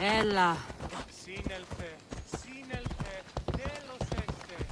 Έλα. Σύνελθε, σύνελθε, τέλος έχετε.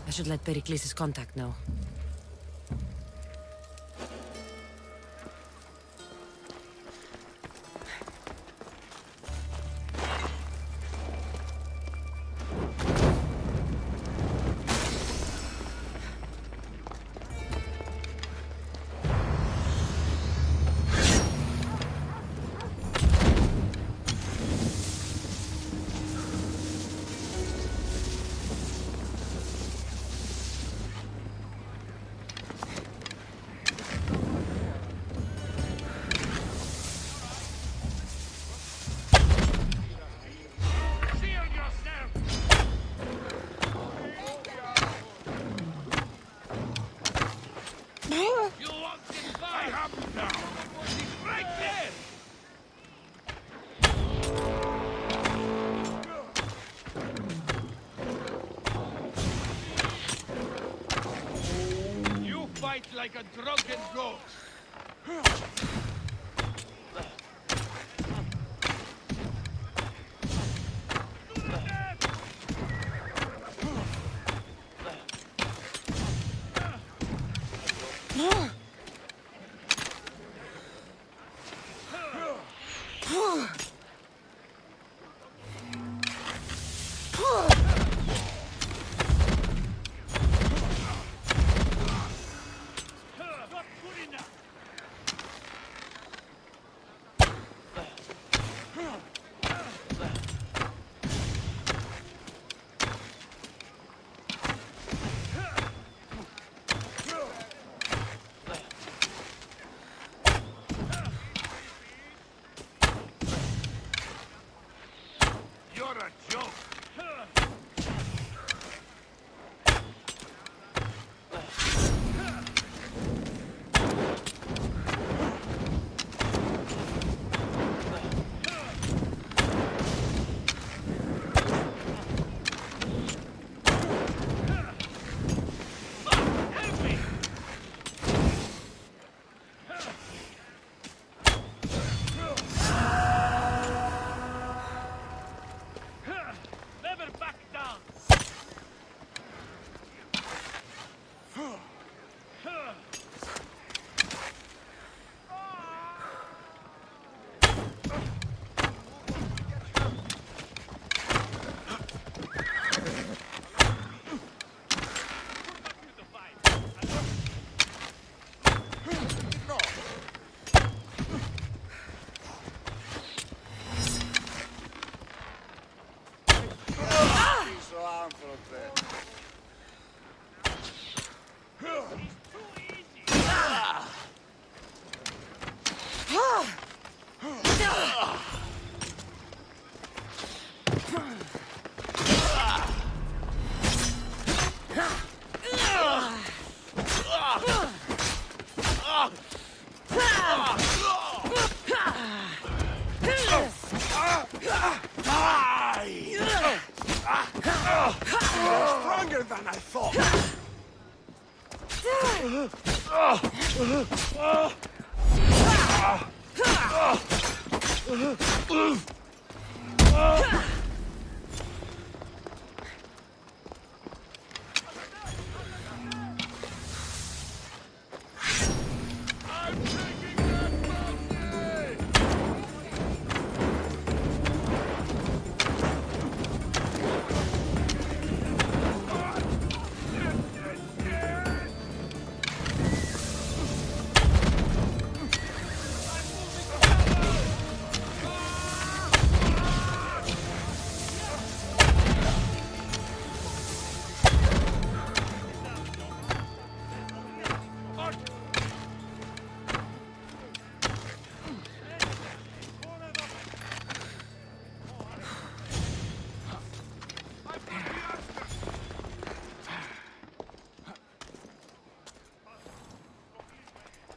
I should let Pericles' contact know. Like a drunken goat.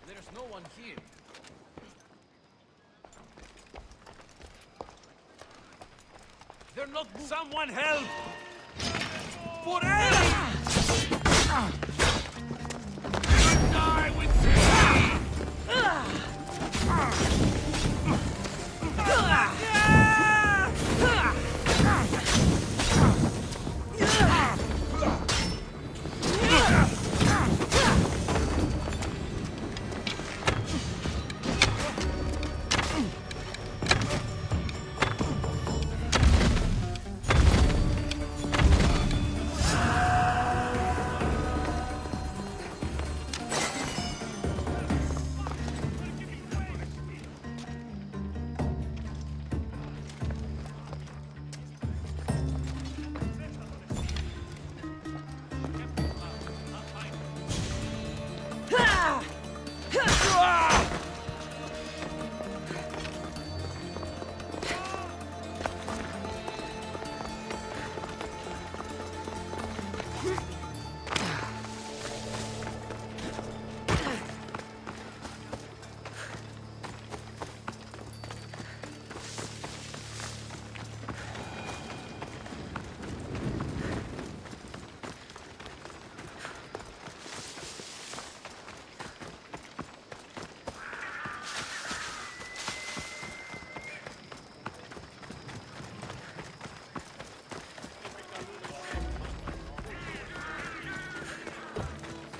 There's no one here. They're not. Someone help! For help! Die with me!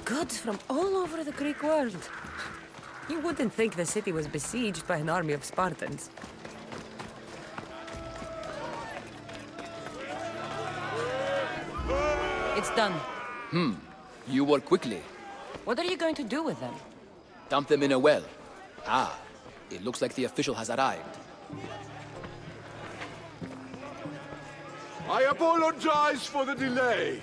Gods from all over the Greek world. You wouldn't think the city was besieged by an army of Spartans. It's done. You work quickly. What are you going to do with them? Dump them in a well. Ah, it looks like the official has arrived. I apologize for the delay.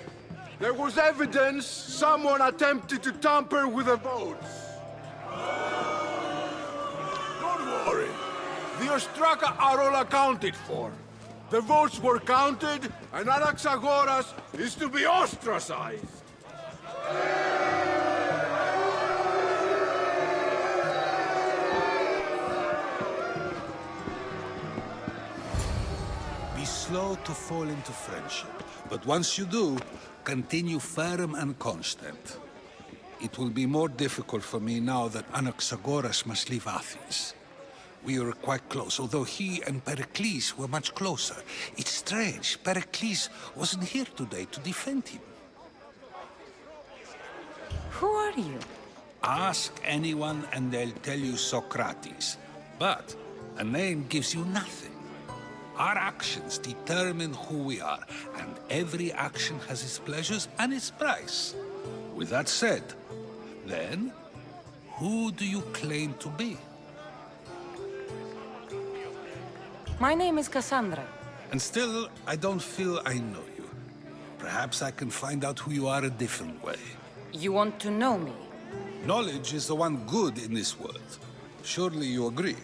There was evidence someone attempted to tamper with the votes. Don't worry. The Ostraka are all accounted for. The votes were counted, and Anaxagoras is to be ostracized. Be slow to fall into friendship, but once you do, continue firm and constant. It will be more difficult for me now that Anaxagoras must leave Athens. We were quite close, although he and Pericles were much closer. It's strange, Pericles wasn't here today to defend him. Who are you? Ask anyone and they'll tell you Socrates. But a name gives you nothing. Our actions determine who we are, and every action has its pleasures and its price. With that said, then, who do you claim to be? My name is Cassandra. And still, I don't feel I know you. Perhaps I can find out who you are a different way. You want to know me? Knowledge is the one good in this world. Surely you agree?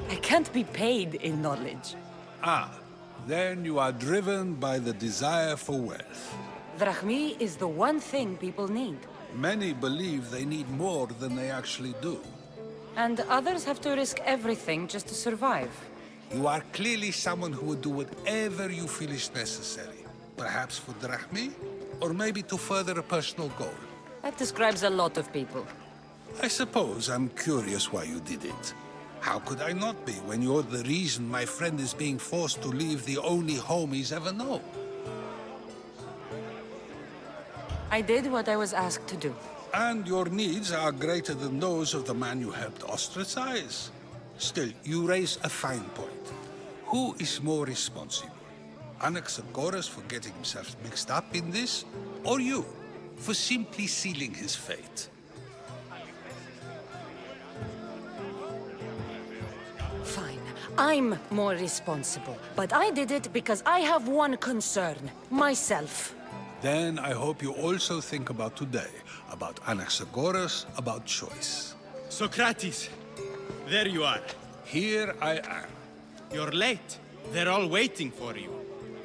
I can't be paid in knowledge. Ah, then you are driven by the desire for wealth. Drachmi is the one thing people need. Many believe they need more than they actually do. And others have to risk everything just to survive. You are clearly someone who would do whatever you feel is necessary. Perhaps for drachmi? Or maybe to further a personal goal? That describes a lot of people. I suppose I'm curious why you did it. How could I not be when you're the reason my friend is being forced to leave the only home he's ever known? I did what I was asked to do. And your needs are greater than those of the man you helped ostracize. Still, you raise a fine point. Who is more responsible? Anaxagoras for getting himself mixed up in this? Or you, for simply sealing his fate? Fine. I'm more responsible. But I did it because I have one concern. Myself. Then I hope you also think about today. About Anaxagoras, about choice. Socrates, there you are. Here I am. You're late. They're all waiting for you.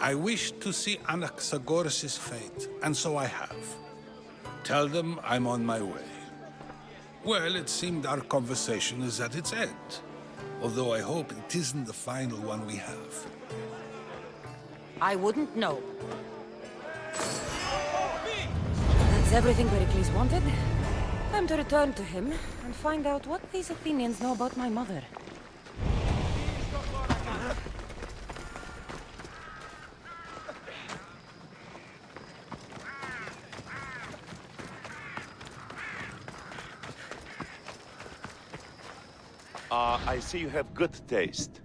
I wish to see Anaxagoras' fate, and so I have. Tell them I'm on my way. Well, it seemed our conversation is at its end. Although I hope it isn't the final one we have. I wouldn't know. That's everything Pericles wanted. Time to return to him and find out what these Athenians know about my mother. I see you have good taste.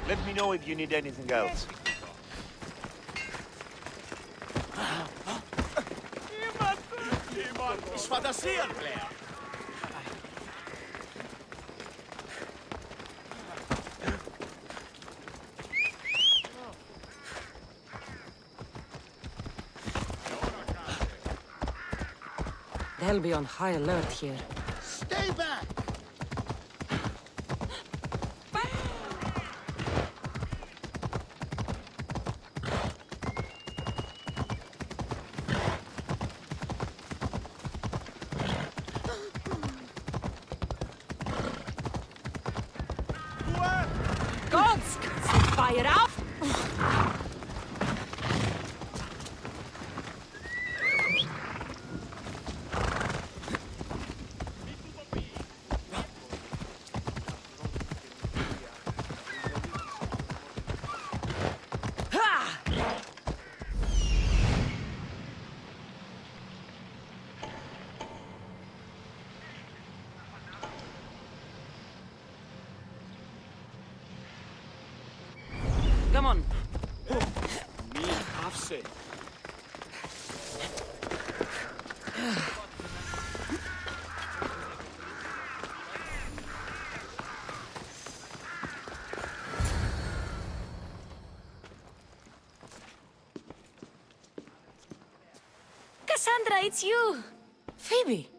Let me know if you need anything else. Φαντασία πλέον. They'll be on high alert here. Stay back! Gods! Fire up! Come on. Μη άφησε. Cassandra, it's you! Phoebe!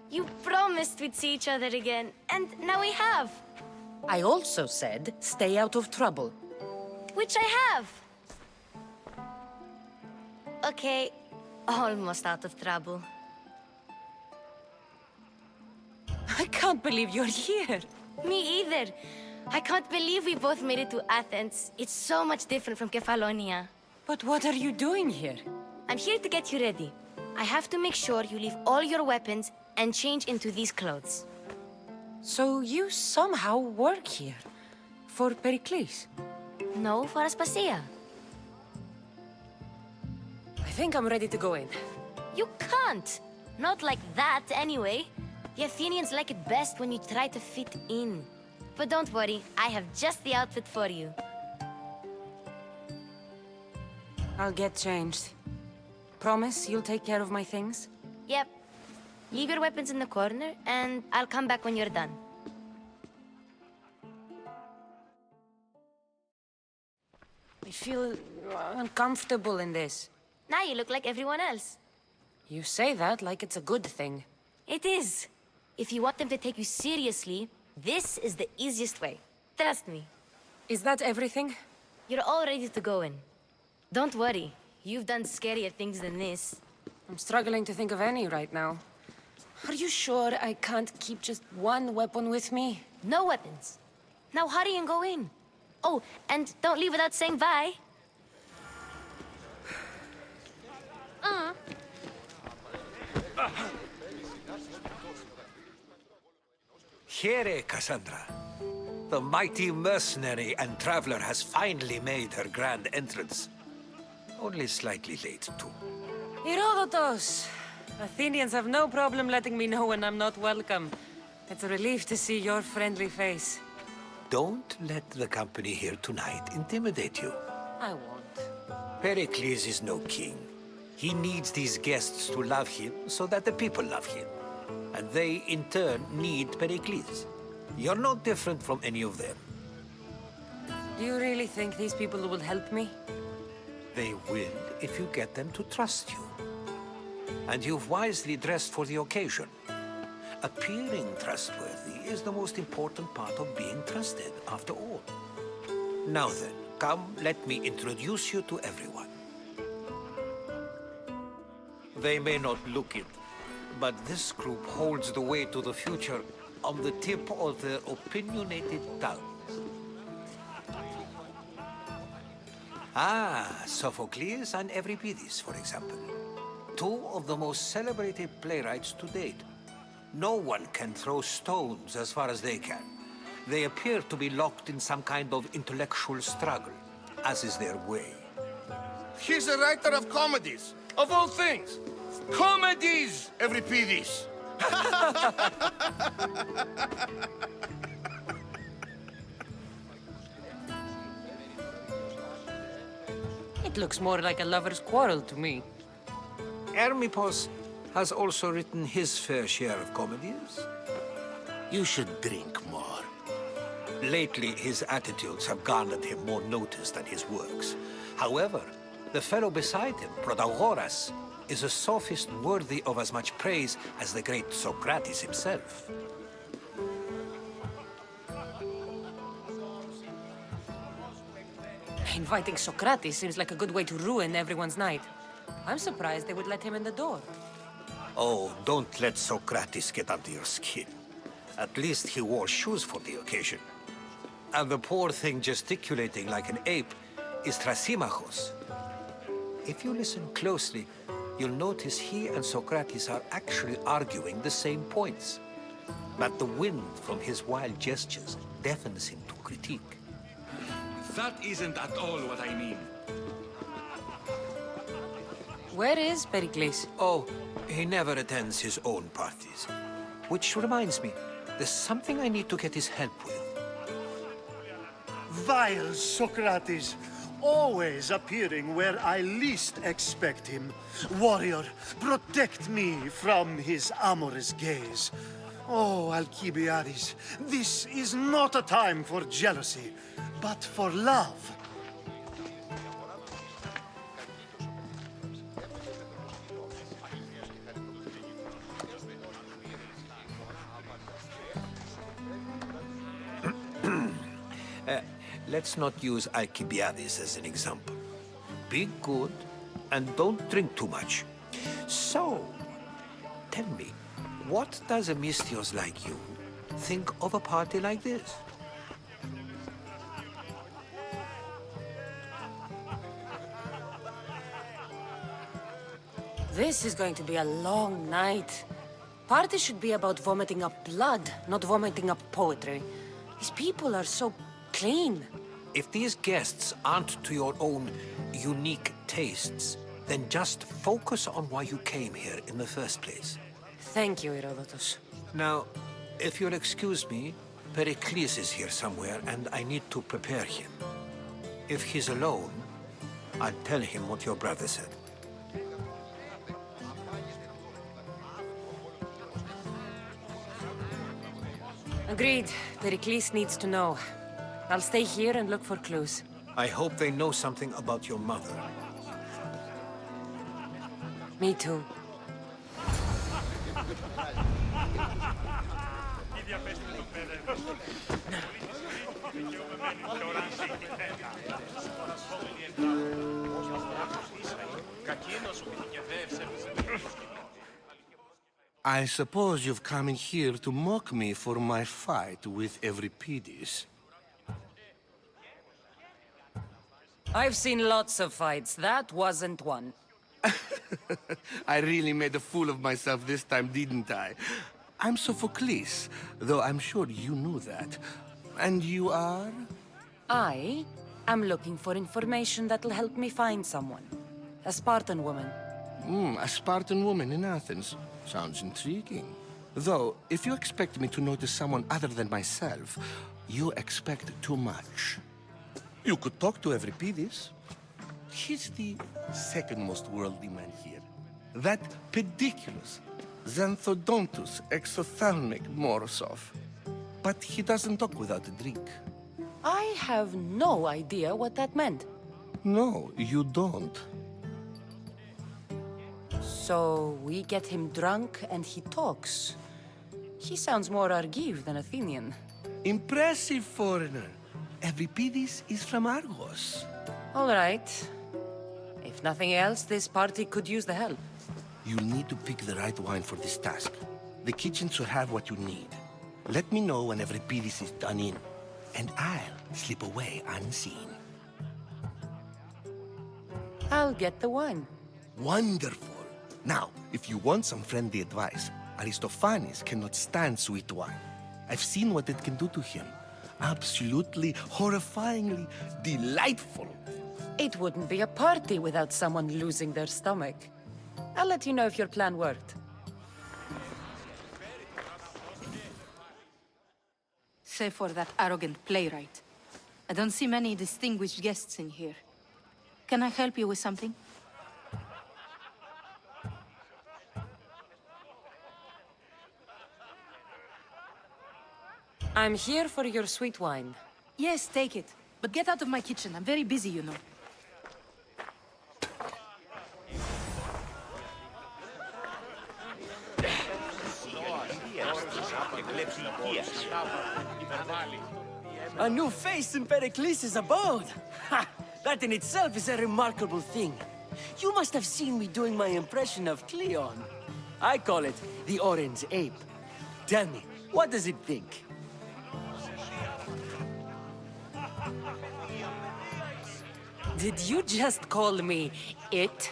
You promised we'd see each other again, and now we have. I also said stay out of trouble. Which I have. Okay, almost out of trouble. I can't believe you're here. Me either. I can't believe we both made it to Athens. It's so much different from Kefalonia. But what are you doing here? I'm here to get you ready. I have to make sure you leave all your weapons and change into these clothes. So you somehow work here. For Pericles. No, for Aspasia. I think I'm ready to go in. You can't! Not like that, anyway. The Athenians like it best when you try to fit in. But don't worry, I have just the outfit for you. I'll get changed. Promise you'll take care of my things? Yep. Leave your weapons in the corner, and I'll come back when you're done. I feel uncomfortable in this. Now you look like everyone else. You say that like it's a good thing. It is. If you want them to take you seriously, this is the easiest way. Trust me. Is that everything? You're all ready to go in. Don't worry. You've done scarier things than this. I'm struggling to think of any right now. Are you sure I can't keep just one weapon with me? No weapons. Now hurry and go in. Oh, and don't leave without saying bye. Here, Cassandra. The mighty mercenary and traveler has finally made her grand entrance. Only slightly late, too. Herodotus! Athenians have no problem letting me know when I'm not welcome. It's a relief to see your friendly face. Don't let the company here tonight intimidate you. I won't. Pericles is no king. He needs these guests to love him so that the people love him. And they, in turn, need Pericles. You're no different from any of them. Do you really think these people will help me? They will if you get them to trust you. And you've wisely dressed for the occasion. Appearing trustworthy is the most important part of being trusted, after all. Now then, come, let me introduce you to everyone. They may not look it, but this group holds the way to the future on the tip of their opinionated tongues. Ah, Sophocles and Euripides, for example. Two of the most celebrated playwrights to date. No one can throw stones as far as they can. They appear to be locked in some kind of intellectual struggle, as is their way. He's a writer of comedies, of all things. Comedies, Euripides. It looks more like a lover's quarrel to me. Hermippos has also written his fair share of comedies. You should drink more. Lately, his attitudes have garnered him more notice than his works. However, the fellow beside him, Protagoras, is a sophist worthy of as much praise as the great Socrates himself. Inviting Socrates seems like a good way to ruin everyone's night. I'm surprised they would let him in the door. Oh, don't let Socrates get under your skin. At least he wore shoes for the occasion. And the poor thing gesticulating like an ape is Thrasymachos. If you listen closely, you'll notice he and Socrates are actually arguing the same points. But the wind from his wild gestures deafens him to critique. That isn't at all what I mean. Where is Pericles? Oh, he never attends his own parties. Which reminds me, there's something I need to get his help with. Vile Socrates, always appearing where I least expect him. Warrior, protect me from his amorous gaze. Oh, Alcibiades, this is not a time for jealousy, but for love. Let's not use Alcibiades as an example. Be good, and don't drink too much. So, tell me, what does a Mystios like you think of a party like this? This is going to be a long night. Parties should be about vomiting up blood, not vomiting up poetry. These people are so clean. If these guests aren't to your own unique tastes, then just focus on why you came here in the first place. Thank you, Herodotus. Now, if you'll excuse me, Pericles is here somewhere, and I need to prepare him. If he's alone, I'll tell him what your brother said. Agreed. Pericles needs to know. I'll stay here and look for clues. I hope they know something about your mother. Me too. I suppose you've come in here to mock me for my fight with Euripides. I've seen lots of fights. That wasn't one. I really made a fool of myself this time, didn't I? I'm Sophocles, though I'm sure you knew that. And you are? I am looking for information that'll help me find someone. A Spartan woman. A Spartan woman in Athens. Sounds intriguing. Though, if you expect me to notice someone other than myself, you expect too much. You could talk to Euripides. He's the second most worldly man here. That pediculous, xanthodontus exophthalmic Morosov. But he doesn't talk without a drink. I have no idea what that meant. No, you don't. So we get him drunk and he talks. He sounds more Argive than Athenian. Impressive, foreigner. Euripides is from Argos. All right. If nothing else, this party could use the help. You'll need to pick the right wine for this task. The kitchen should have what you need. Let me know when Euripides is done in, and I'll slip away unseen. I'll get the wine. Wonderful. Now, if you want some friendly advice, Aristophanes cannot stand sweet wine. I've seen what it can do to him. Absolutely, horrifyingly delightful. It wouldn't be a party without someone losing their stomach. I'll let you know if your plan worked. Save for that arrogant playwright. I don't see many distinguished guests in here. Can I help you with something? I'm here for your sweet wine. Yes, take it. But get out of my kitchen. I'm very busy, you know. A new face in Pericles' abode! Ha! That in itself is a remarkable thing. You must have seen me doing my impression of Cleon. I call it the Orange Ape. Tell me, what does it think? Did you just call me it?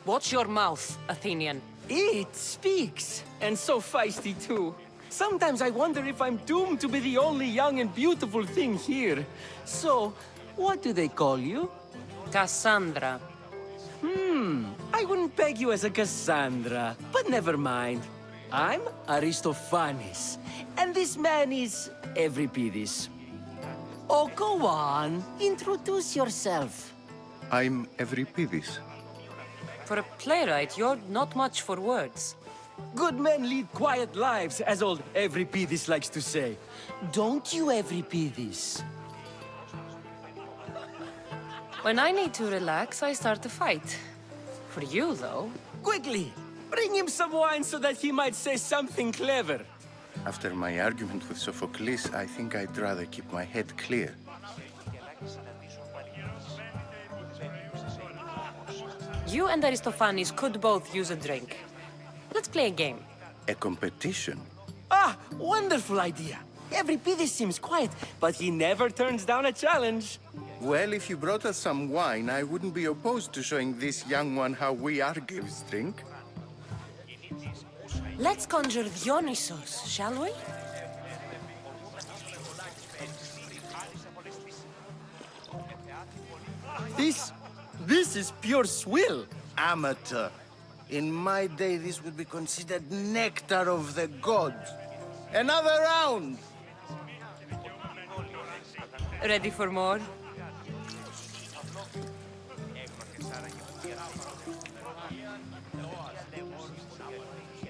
Watch your mouth, Athenian. It speaks, and so feisty too. Sometimes I wonder if I'm doomed to be the only young and beautiful thing here. So, what do they call you? Cassandra. I wouldn't peg you as a Cassandra, but never mind. I'm Aristophanes, and this man is Euripides. Oh, go on. Introduce yourself. I'm Euripides. For a playwright, you're not much for words. Good men lead quiet lives, as old Euripides likes to say. Don't you, Euripides? When I need to relax, I start to fight. For you, though... Quickly! Bring him some wine so that he might say something clever. After my argument with Sophocles, I think I'd rather keep my head clear. You and Aristophanes could both use a drink. Let's play a game. A competition? Ah, wonderful idea. Euripides seems quiet, but he never turns down a challenge. Well, if you brought us some wine, I wouldn't be opposed to showing this young one how we Argives drink. Let's conjure Dionysos, shall we? This is pure swill. Amateur. In my day, this would be considered nectar of the gods. Another round! Ready for more?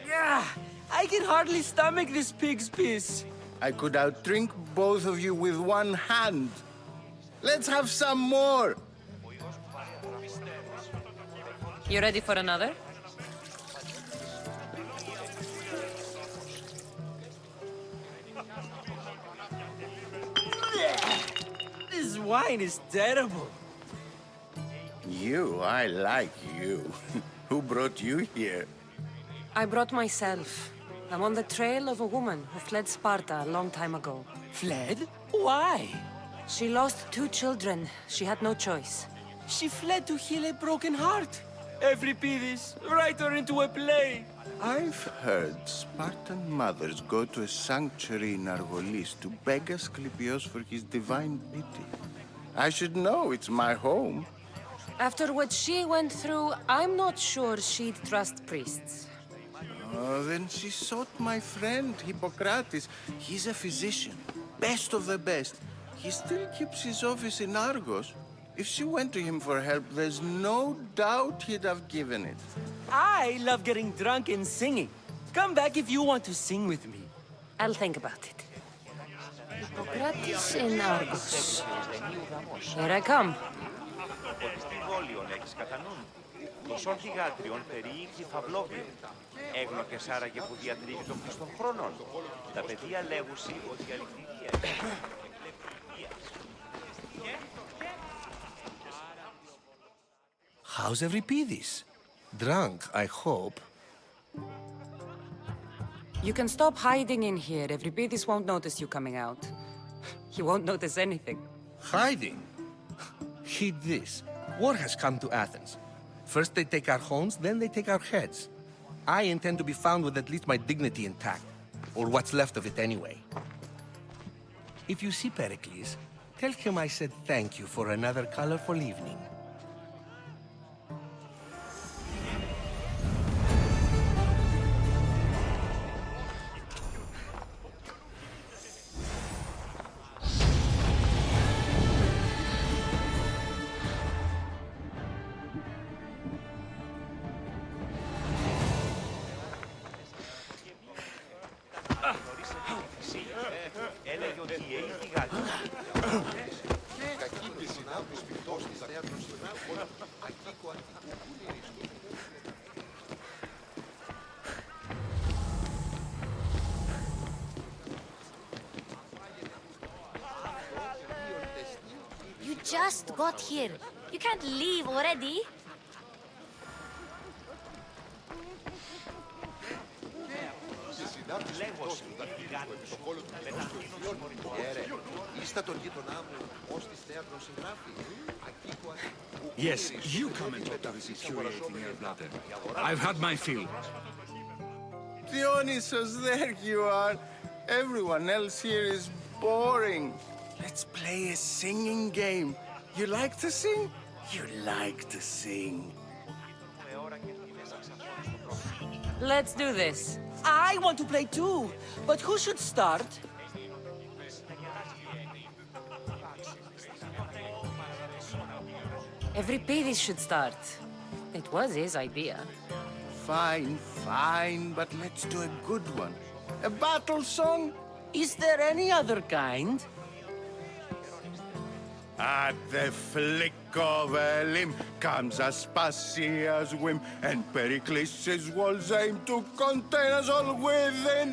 Yeah, I can hardly stomach this pig's piss. I could outdrink both of you with one hand. Let's have some more! You ready for another? This wine is terrible. You, I like you. Who brought you here? I brought myself. I'm on the trail of a woman who fled Sparta a long time ago. Fled? Why? She lost 2 children. She had no choice. She fled to heal a broken heart. Euripides, write her into a play. I've heard Spartan mothers go to a sanctuary in Argolis to beg Asclepios for his divine pity. I should know, it's my home. After what she went through, I'm not sure she'd trust priests. Oh, then she sought my friend, Hippocrates. He's a physician, best of the best. He still keeps his office in Argos. If she went to him for help, there's no doubt he'd have given it. I love getting drunk and singing. Come back if you want to sing with me. I'll think about it. Hippocrates in Argos. Here I come. Το σον θυγάτριον περιείχθη φαυλόβιο. Έγνωκες άραγε που διατρύβει των Χριστών χρόνων. Τα παιδεία λέγουσι ότι η αληθινία... How's Euripides? Drunk, I hope. You can stop hiding in here. Euripides won't notice you coming out. He won't notice anything. Hiding? Heed this. War has come to Athens. First they take our homes, then they take our heads. I intend to be found with at least my dignity intact. Or what's left of it anyway. If you see Pericles, tell him I said thank you for another colorful evening. Έλεγε ότι η Αίγυπη Γάλλη. Κακή πισινά που σπιτός της θέατρος στην Ακίκο You just got here. You can't leave already. Yes, you come and talk to this infuriating air-bladder. I've had my fill. Dionysos, there you are. Everyone else here is boring. Let's play a singing game. You like to sing? You like to sing. Let's do this. I want to play too, but who should start? Euripides should start. It was his idea. Fine, fine, but let's do a good one. A battle song? Is there any other kind? At the flick of a limb comes Aspasia's whim, and Pericles' walls aim to contain us all within.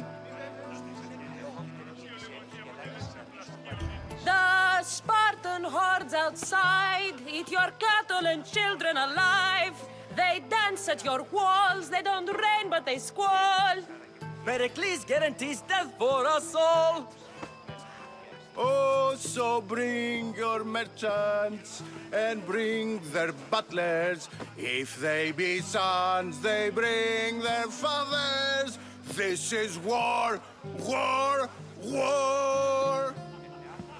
The Spartan hordes outside eat your cattle and children alive. They dance at your walls, they don't rain but they squall. Pericles guarantees death for us all. Oh, so bring your merchants and bring their butlers. If they be sons, they bring their fathers. This is war, war, war.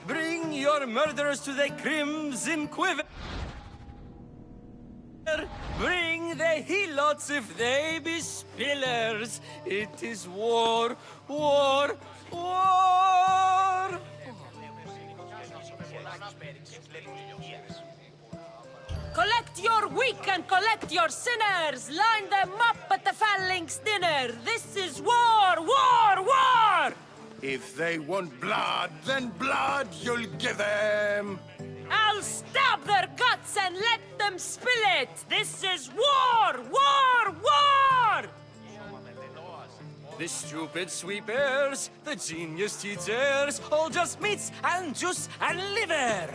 Bring your murderers to the crimson quiver. Bring the helots if they be spillers. It is war, war, war. Collect your weak and collect your sinners. Line them up at the phalanx dinner. This is war, war, war! If they want blood, then blood you'll give them. I'll stab their guts and let them spill it! This is war! War! War! The stupid sweepers, the genius teachers, all just meats and juice and liver!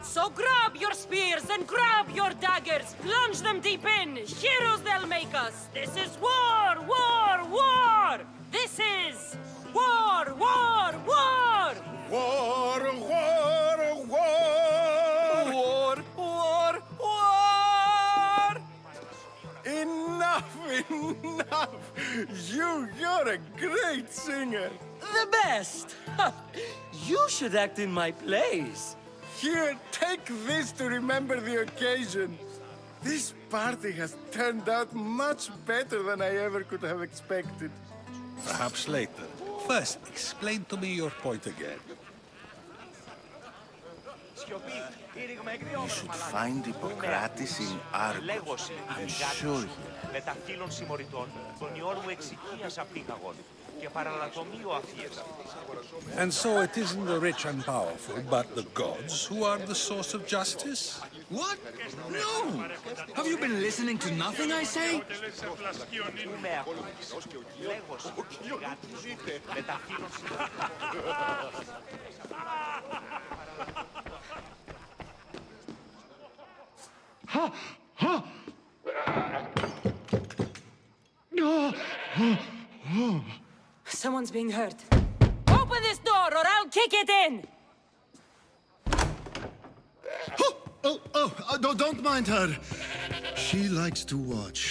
So grab your spears and grab your daggers, plunge them deep in, heroes they'll make us! This is war! War! War! This is war! War! War! War, war, war! War! War! War! Enough, enough! You're a great singer! The best! You should act in my plays. Here, take this to remember the occasion. This party has turned out much better than I ever could have expected. Perhaps later. First, explain to me your point again. You should find Hippocrates in Argos. I'm sure he... Με τα φύλων συμμοριτών, τον ιόν μου εξοικίας απήγαγον και παραλατομείο αφίεσα. And so it isn't the rich and powerful, but the gods who are the source of justice? What? No! Have you been listening to nothing I say? Πού με ακούεις? Λέγος, γάτους, με τα φύλων Someone's being hurt. Open this door or I'll kick it in! Don't mind her. She likes to watch.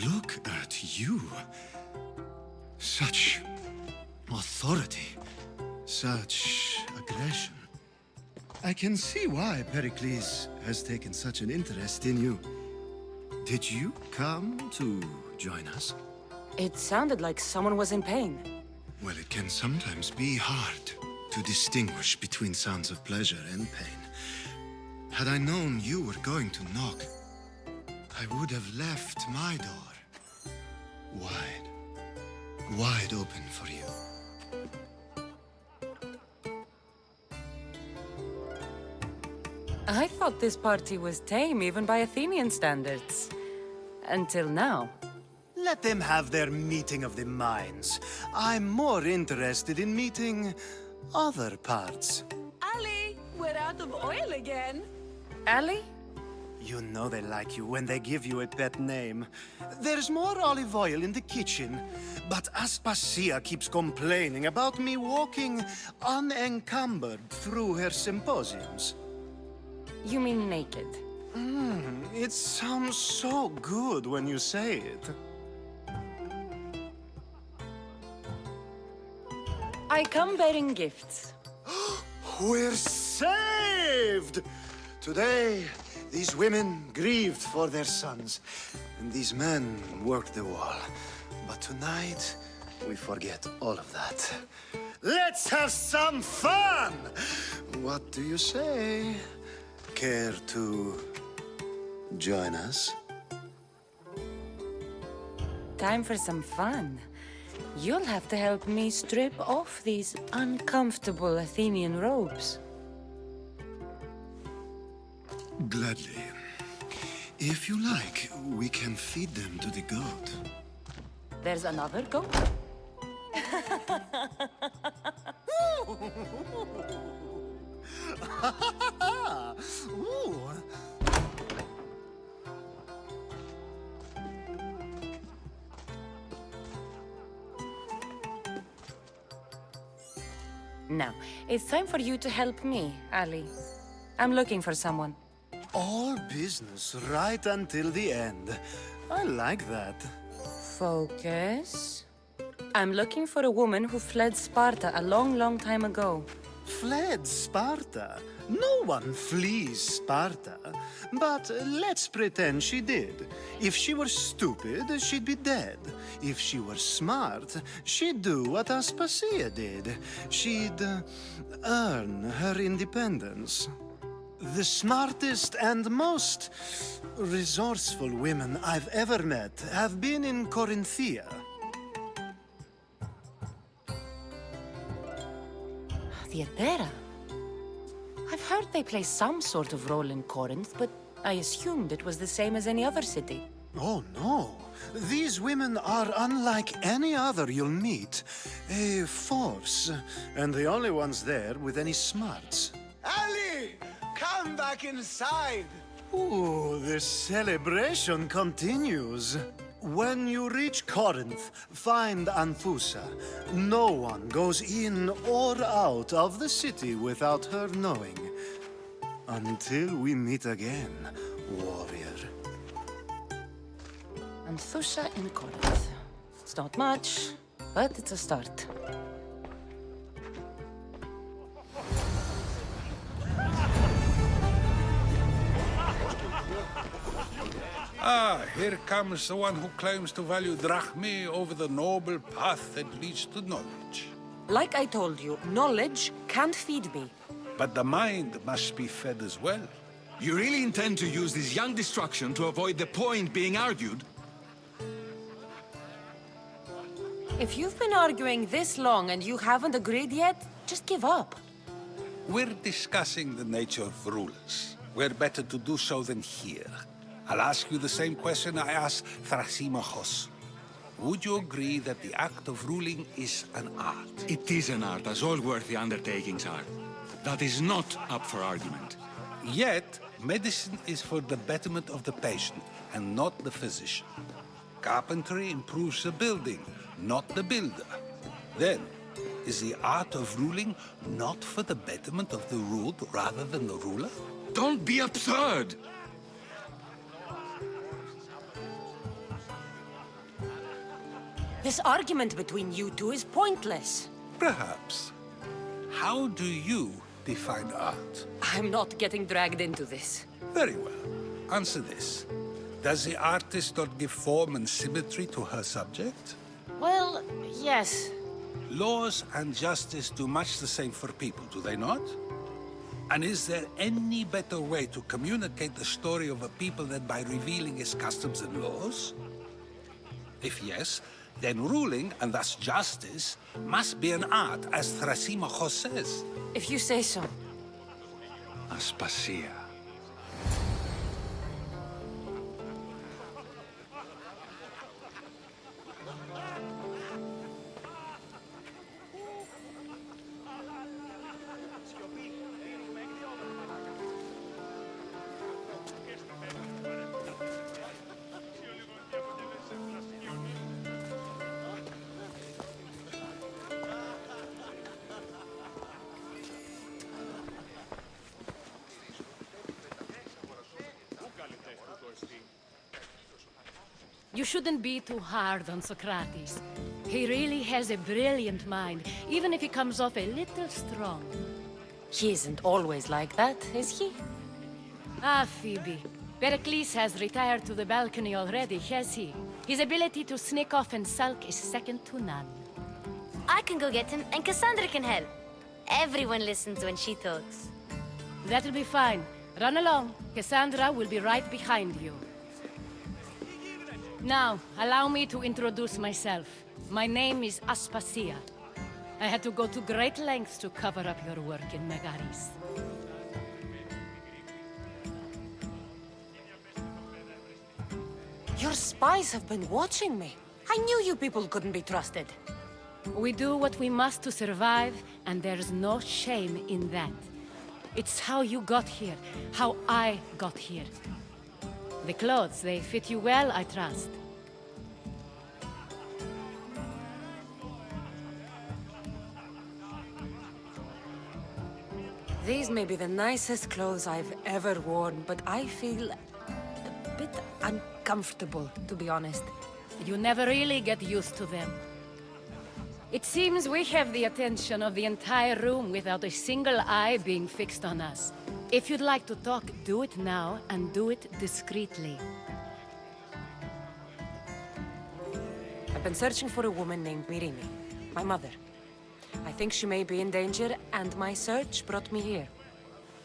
Look at you. Such authority. Such aggression. I can see why Pericles has taken such an interest in you. Did you come to join us? It sounded like someone was in pain. Well, it can sometimes be hard to distinguish between sounds of pleasure and pain. Had I known you were going to knock, I would have left my door wide open for you. I thought this party was tame even by Athenian standards. Until now. Let them have their meeting of the minds. I'm more interested in meeting other parts. Ali, we're out of oil again. Ali? You know they like you when they give you a pet name. There's more olive oil in the kitchen, but Aspasia keeps complaining about me walking unencumbered through her symposiums. You mean naked? It sounds so good when you say it. I come bearing gifts. We're saved! Today, these women grieved for their sons, and these men worked the wall. But tonight, we forget all of that. Let's have some fun! What do you say? Care to join us? Time for some fun. You'll have to help me strip off these uncomfortable Athenian robes. Gladly. If you like, we can feed them to the goat. There's another goat? Now, it's time for you to help me, Ali. I'm looking for someone. All business right until the end. I like that. Focus. I'm looking for a woman who fled Sparta a long, long time ago. Fled Sparta? No one flees Sparta. But let's pretend she did. If she were stupid, she'd be dead. If she were smart, she'd do what Aspasia did. She'd earn her independence. The smartest and most resourceful women I've ever met have been in Corinthia. Theatera? I've heard they play some sort of role in Corinth, but I assumed it was the same as any other city. Oh, no. These women are unlike any other you'll meet. A force, and the only ones there with any smarts. Ali! Come back inside! Ooh, the celebration continues. When you reach Corinth, find Anfusa. No one goes in or out of the city without her knowing. Until we meet again, warrior. Anfusa in Corinth. It's not much, but it's a start. Ah, here comes the one who claims to value drachmae over the noble path that leads to knowledge. Like I told you, knowledge can't feed me. But the mind must be fed as well. You really intend to use this young destruction to avoid the point being argued? If you've been arguing this long and you haven't agreed yet, just give up. We're discussing the nature of rulers. Where better to do so than here? I'll ask you the same question I asked Thrasimachos. Would you agree that the act of ruling is an art? It is an art, as all worthy undertakings are. That is not up for argument. Yet, medicine is for the betterment of the patient, and not the physician. Carpentry improves the building, not the builder. Then, is the art of ruling not for the betterment of the ruled rather than the ruler? Don't be absurd! This argument between you two is pointless. Perhaps. How do you define art? I'm not getting dragged into this. Very well. Answer this. Does the artist not give form and symmetry to her subject? Well, yes. Laws and justice do much the same for people, do they not? And is there any better way to communicate the story of a people than by revealing its customs and laws? If yes, then ruling, and thus justice, must be an art, as Thrasimachos says. If you say so. Aspasia. You shouldn't be too hard on Socrates. He really has a brilliant mind, even if he comes off a little strong. He isn't always like that, is he? Ah, Phoebe. Pericles has retired to the balcony already, has he? His ability to sneak off and sulk is second to none. I can go get him, and Cassandra can help. Everyone listens when she talks. That'll be fine. Run along. Cassandra will be right behind you. Now, allow me to introduce myself. My name is Aspasia. I had to go to great lengths to cover up your work in Megaris. Your spies have been watching me. I knew you people couldn't be trusted. We do what we must to survive, and there's no shame in that. It's how you got here, how I got here. The clothes, they fit you well, I trust. These may be the nicest clothes I've ever worn, but I feel a bit uncomfortable, to be honest. You never really get used to them. It seems we have the attention of the entire room without a single eye being fixed on us. If you'd like to talk, do it now, and do it discreetly. I've been searching for a woman named Mirimi, my mother. I think she may be in danger, and my search brought me here.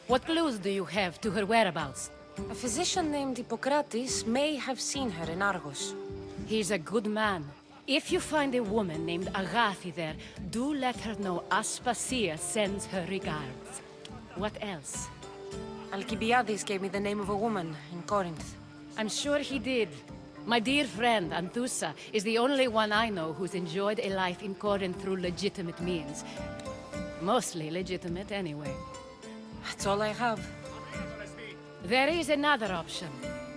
What clues do you have to her whereabouts? A physician named Hippocrates may have seen her in Argos. He's a good man. If you find a woman named Agathi there, do let her know Aspasia sends her regards. What else? Alcibiades gave me the name of a woman in Corinth. I'm sure he did. My dear friend, Anthusa, is the only one I know who's enjoyed a life in Corinth through legitimate means. Mostly legitimate, anyway. That's all I have. There is another option.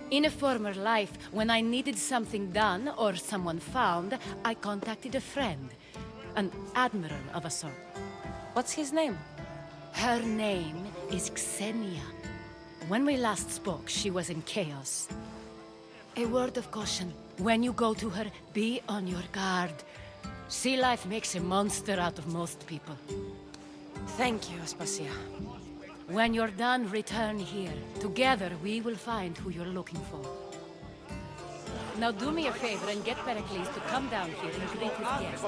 In a former life, when I needed something done or someone found, I contacted a friend. An admiral of a sort. What's his name? Her name is Xenia. When we last spoke, she was in chaos. A word of caution. When you go to her, be on your guard. Sea life makes a monster out of most people. Thank you, Aspasia. When you're done, return here. Together, we will find who you're looking for. Now do me a favor and get Pericles to come down here and greet his guests.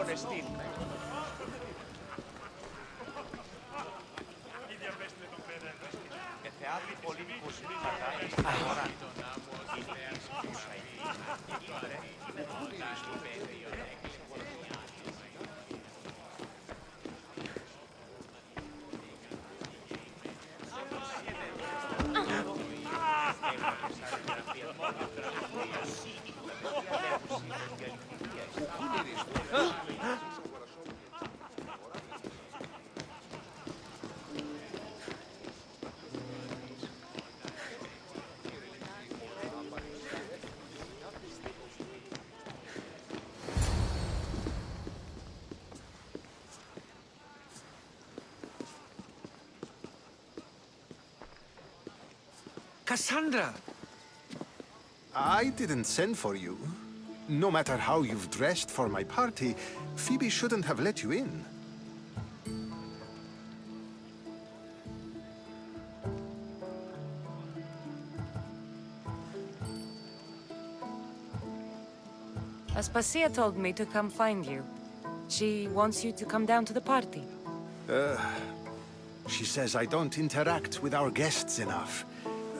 Cassandra! I didn't send for you. No matter how you've dressed for my party, Phoebe shouldn't have let you in. Aspasia told me to come find you. She wants you to come down to the party. She says I don't interact with our guests enough.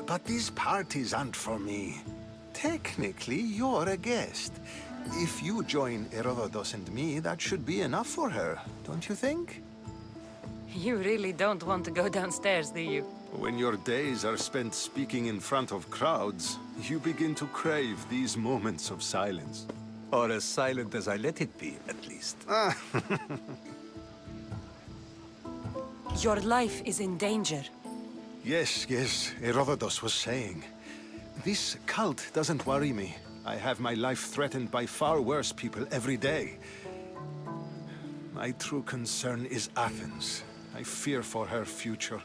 But these parties aren't for me. Technically, you're a guest. If you join Herodotus and me, that should be enough for her, don't you think? You really don't want to go downstairs, do you? When your days are spent speaking in front of crowds, you begin to crave these moments of silence. Or as silent as I let it be, at least. Your life is in danger. Yes, Herodotus was saying. This cult doesn't worry me. I have my life threatened by far worse people every day. My true concern is Athens. I fear for her future.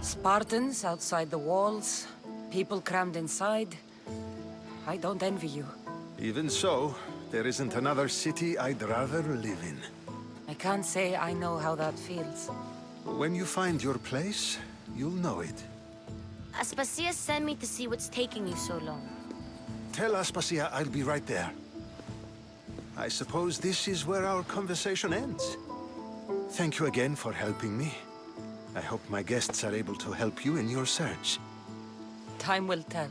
Spartans outside the walls, people crammed inside. I don't envy you. Even so, there isn't another city I'd rather live in. I can't say I know how that feels. When you find your place, you'll know it. Aspasia sent me to see what's taking you so long. Tell Aspasia I'll be right there. I suppose this is where our conversation ends. Thank you again for helping me. I hope my guests are able to help you in your search. Time will tell.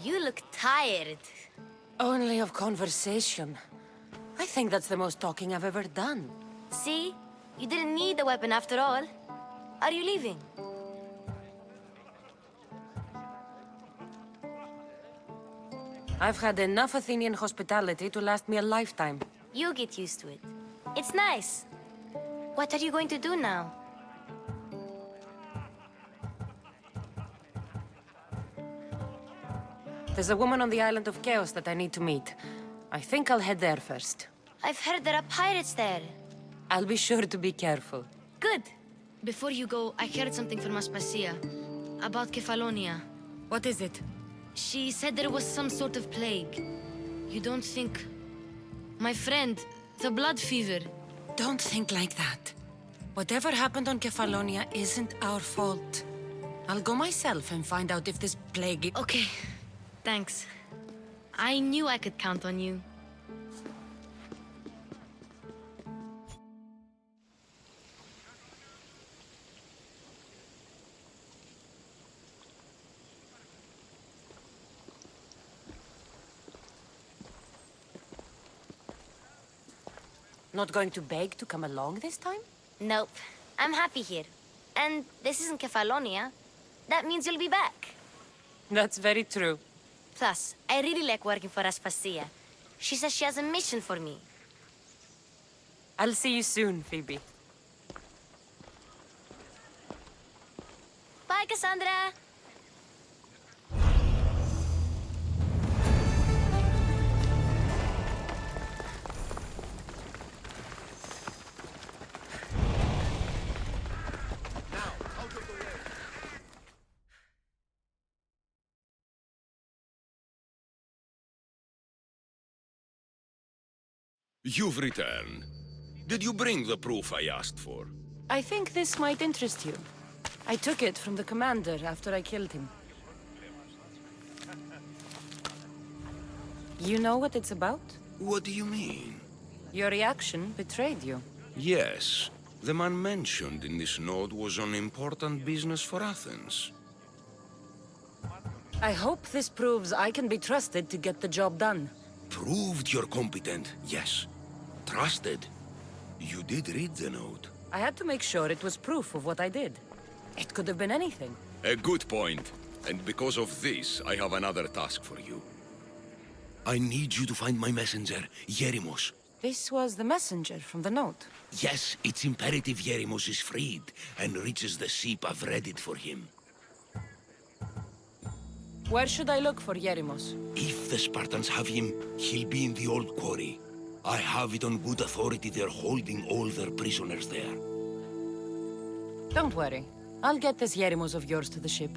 You look tired. Only of conversation. I think that's the most talking I've ever done. See? You didn't need the weapon after all. Are you leaving? I've had enough Athenian hospitality to last me a lifetime. You get used to it. It's nice. What are you going to do now? There's a woman on the island of Chaos that I need to meet. I think I'll head there first. I've heard there are pirates there. I'll be sure to be careful. Good. Before you go, I heard something from Aspasia. About Kefalonia. What is it? She said there was some sort of plague. You don't think... My friend, the blood fever. Don't think like that. Whatever happened on Kefalonia isn't our fault. I'll go myself and find out if this plague... Okay, thanks. I knew I could count on you. Not going to beg to come along this time? Nope. I'm happy here. And this isn't Kefalonia. That means you'll be back. That's very true. Plus, I really like working for Aspasia. She says she has a mission for me. I'll see you soon, Phoebe. Bye, Cassandra! You've returned. Did you bring the proof I asked for? I think this might interest you. I took it from the commander after I killed him. You know what it's about? What do you mean? Your reaction betrayed you. Yes. The man mentioned in this note was on important business for Athens. I hope this proves I can be trusted to get the job done. Proved you're competent, yes. Trusted. You did read the note. I had to make sure it was proof of what I did. It could have been anything. A good point. And because of this, I have another task for you. I need you to find my messenger, Yerimos. This was the messenger from the note. Yes, it's imperative Yerimos is freed and reaches the ship. I've read it for him. Where should I look for Yerimos? If the Spartans have him, he'll be in the old quarry. I have it on good authority they're holding all their prisoners there. Don't worry. I'll get this Yerimos of yours to the ship.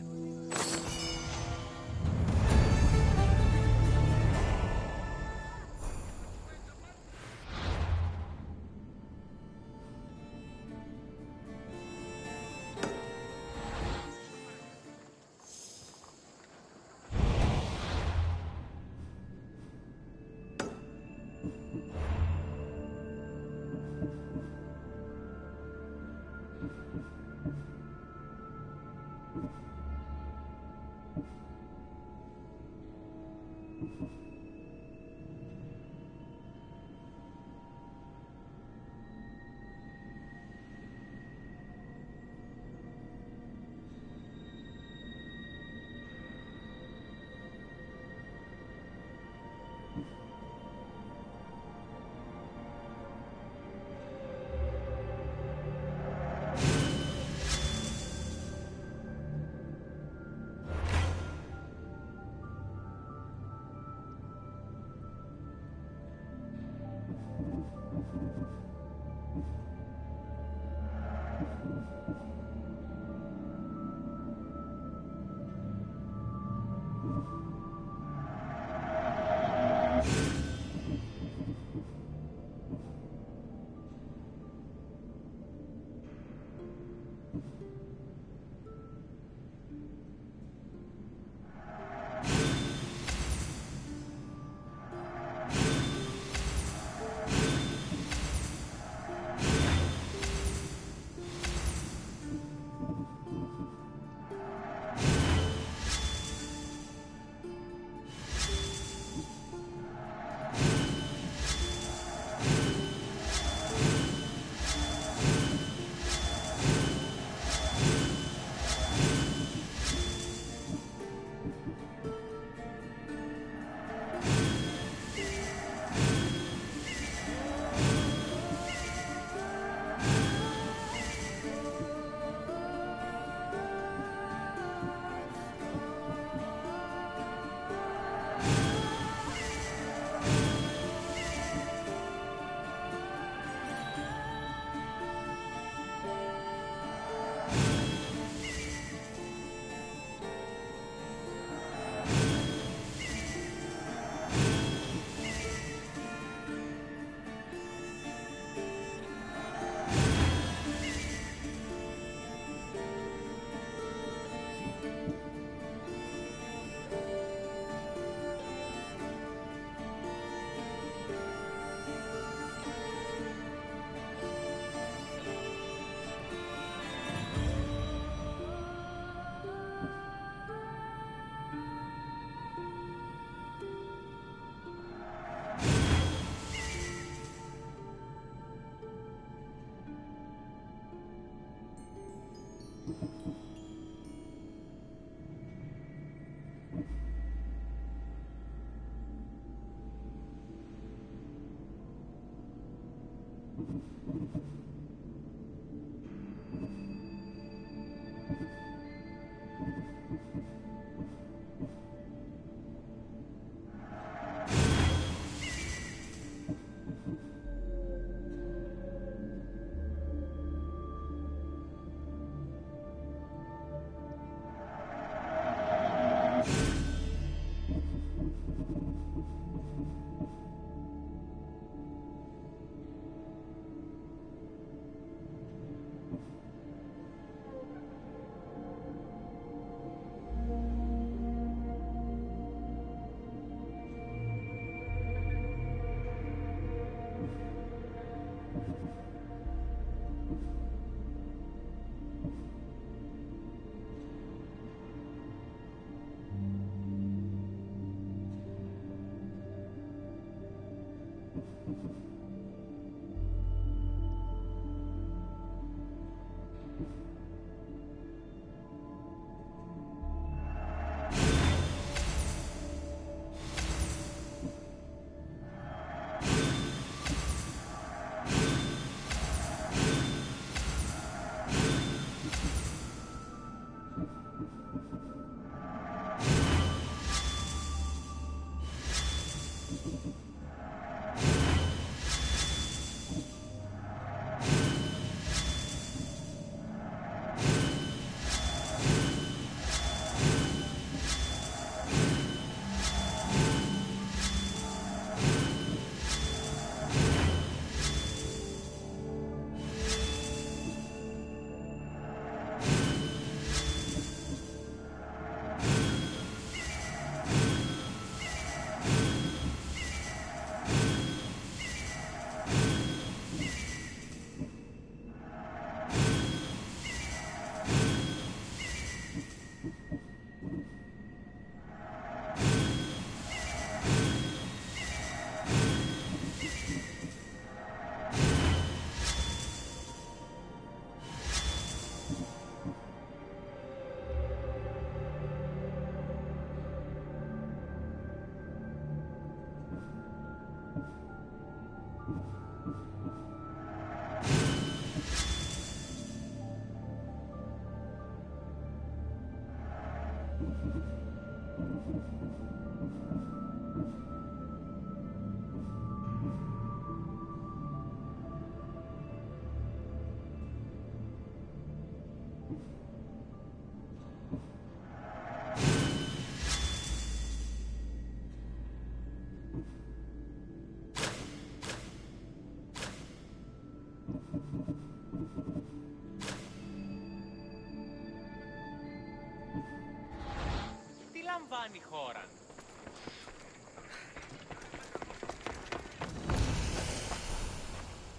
Τι λαμβάνει η χώρα?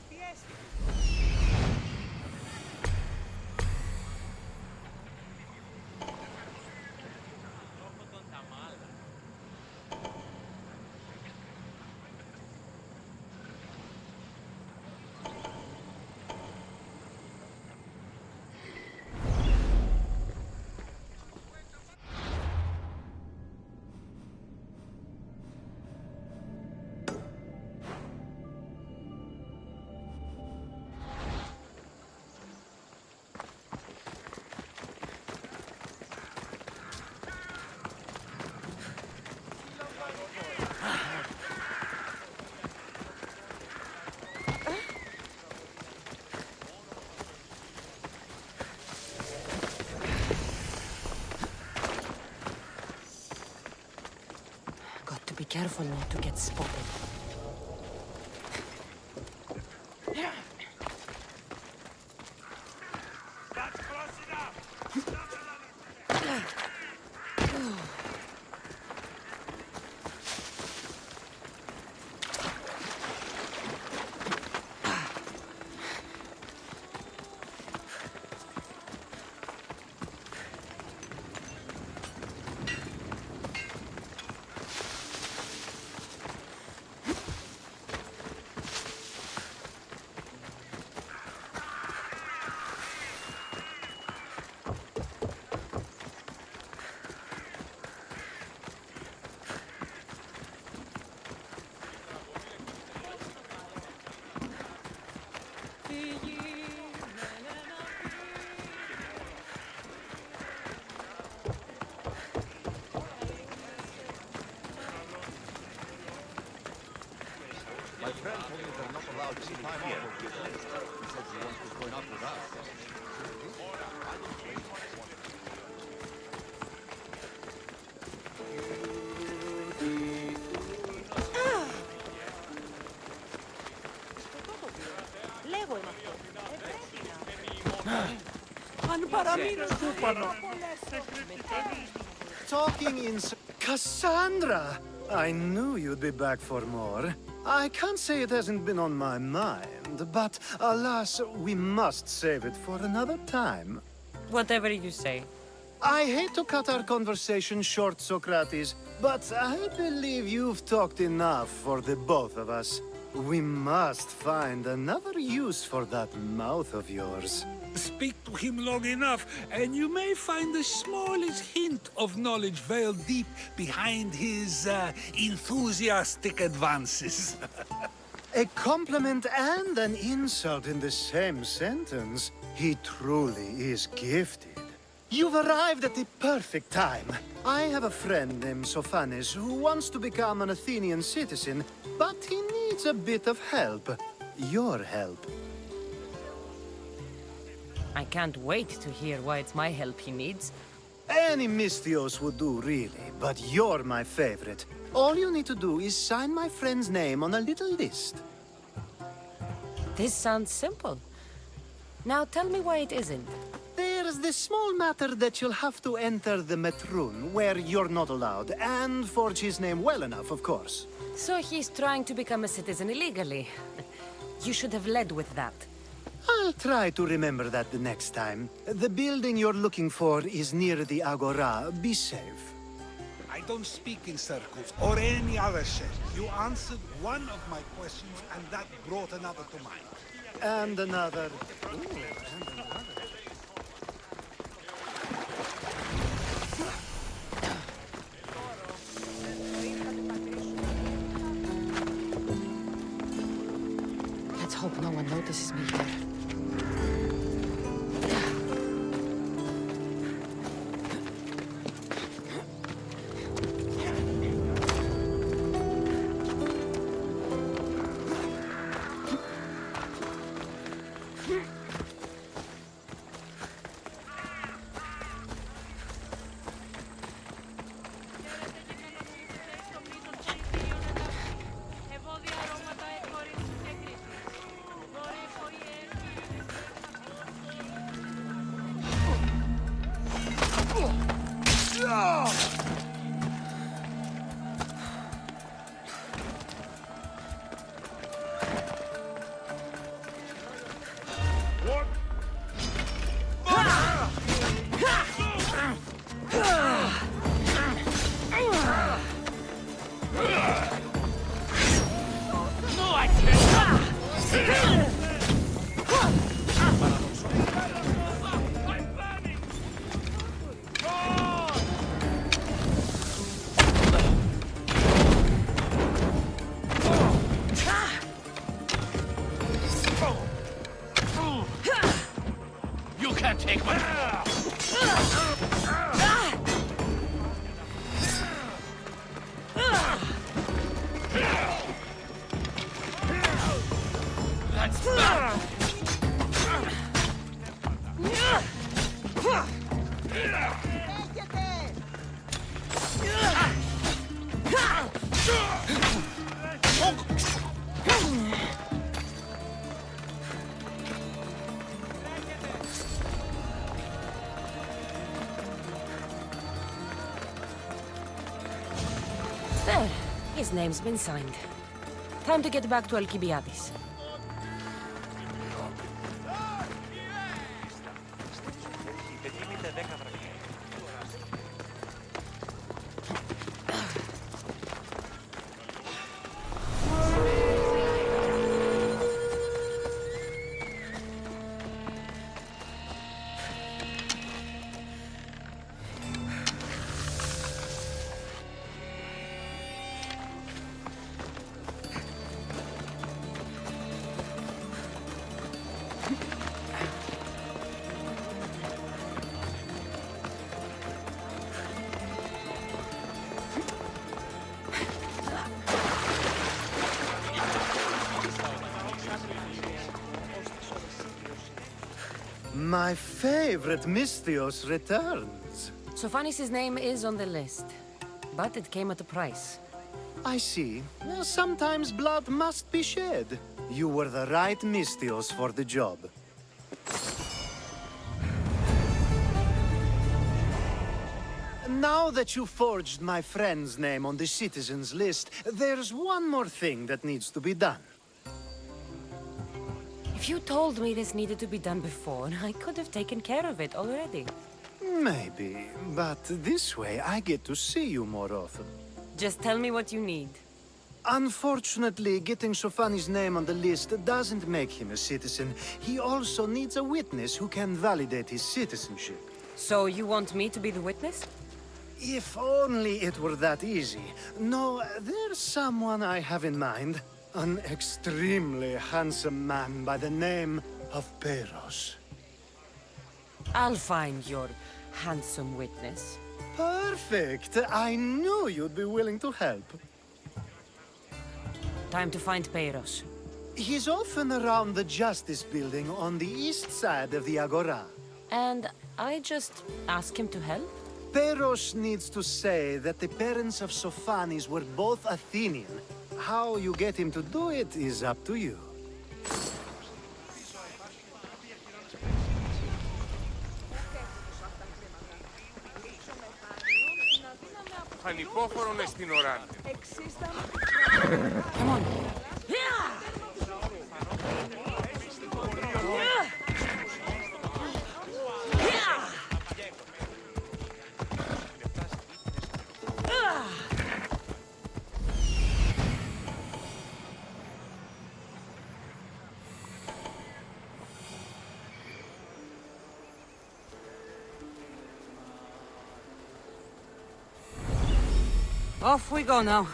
Τι έστει? Λόγω των Ταμάλα. Got to be careful not to get spotted. My friend told me they're not allowed to see time here. He said he wants to join up with us. Λέγω είμαι αυτό. Αν παραμείνω στο πάνω. Talking in... Cassandra! I knew you'd be back for more. I can't say it hasn't been on my mind, but alas, we must save it for another time. Whatever you say. I hate to cut our conversation short, Socrates, but I believe you've talked enough for the both of us. We must find another use for that mouth of yours. Speak to him long enough, and you may find the smallest hint of knowledge veiled deep behind his enthusiastic advances. A compliment and an insult in the same sentence. He truly is gifted. You've arrived at the perfect time. I have a friend named Sophanes who wants to become an Athenian citizen, but he needs a bit of help. Your help. I can't wait to hear why it's my help he needs. Any Misthios would do, really, but you're my favorite. All you need to do is sign my friend's name on a little list. This sounds simple. Now tell me why it isn't. There's the small matter that you'll have to enter the Metroon, where you're not allowed, and forge his name well enough, of course. So he's trying to become a citizen illegally. You should have led with that. I'll try to remember that the next time. The building you're looking for is near the Agora. Be safe. I don't speak in circles or any other shit. You answered one of my questions, and that brought another to mind. And another. Ooh, and another. Let's hope no one notices me here. You can't take my... There. His name's been signed. Time to get back to Alcibiades. My favorite Misthios returns. Sophanis' name is on the list, but it came at a price. I see. Well, sometimes blood must be shed. You were the right Misthios for the job. Now that you forged my friend's name on the citizens list, there's one more thing that needs to be done. If you told me this needed to be done before, I could have taken care of it already. Maybe, but this way I get to see you more often. Just tell me what you need. Unfortunately, getting Sophanis' name on the list doesn't make him a citizen. He also needs a witness who can validate his citizenship. So you want me to be the witness? If only it were that easy. No, there's someone I have in mind. An extremely handsome man by the name of Peros. I'll find your handsome witness. Perfect. I knew you'd be willing to help. Time to find Peros. He's often around the Justice Building on the east side of the Agora. And I just ask him to help? Peros needs to say that the parents of Sophanis were both Athenian. How you get him to do it is up to you. Ανυπόφορον εστιν οράν. Come on. Off we go now.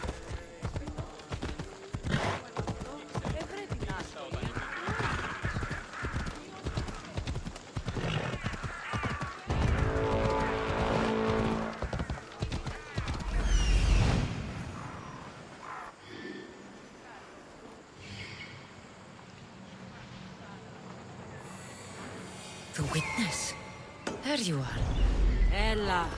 The witness. There you are. Ella.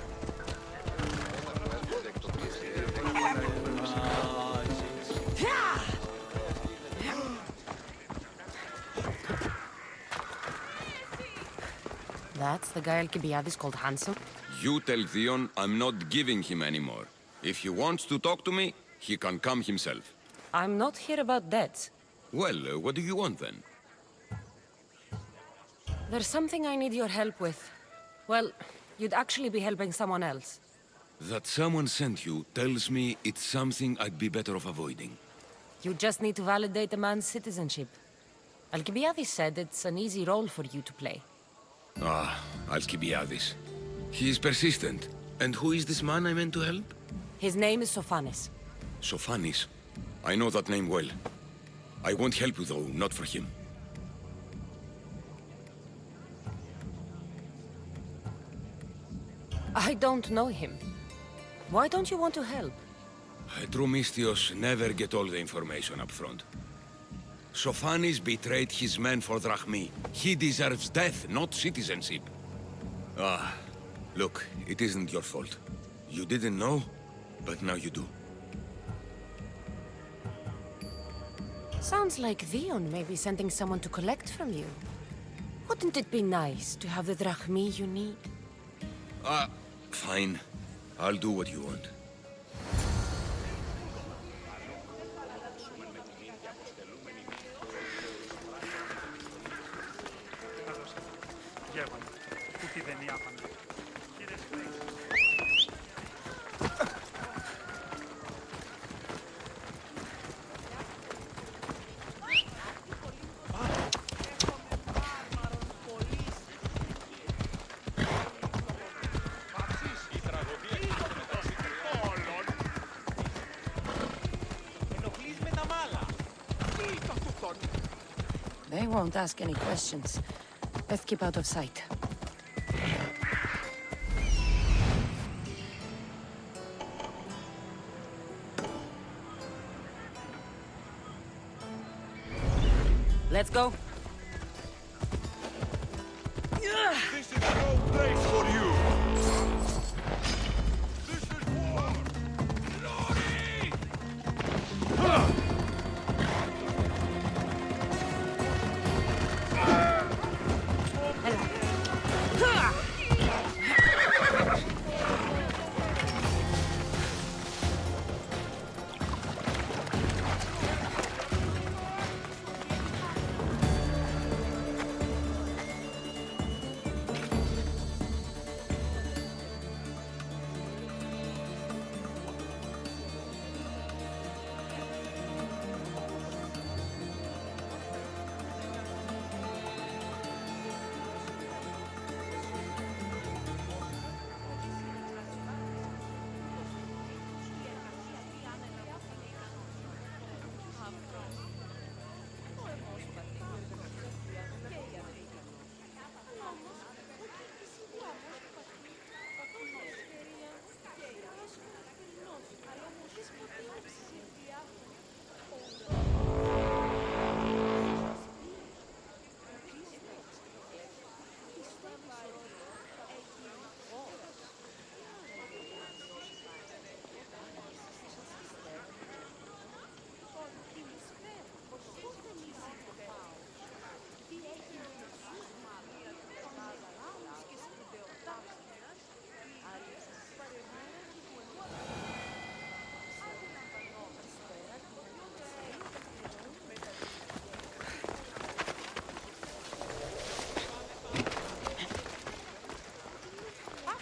That's the guy Alcibiades called handsome? You tell Theon I'm not giving him any more. If he wants to talk to me, he can come himself. I'm not here about debts. Well, what do you want then? There's something I need your help with. Well, you'd actually be helping someone else. That someone sent you tells me it's something I'd be better off avoiding. You just need to validate a man's citizenship. Alcibiades said it's an easy role for you to play. Ah, Alcibiades. He is persistent. And who is this man I meant to help? His name is Sophanes. Sophanes. I know that name well. I won't help you though, not for him. I don't know him. Why don't you want to help? True Mystios never get all the information up front. Sophanes betrayed his men for Drachmi. He deserves death, not citizenship. Ah, look, it isn't your fault. You didn't know, but now you do. Sounds like Theon may be sending someone to collect from you. Wouldn't it be nice to have the drachmi you need? Fine. I'll do what you want. They won't ask any questions. Let's keep out of sight. Let's go. This is no place for you! This is war! Glory!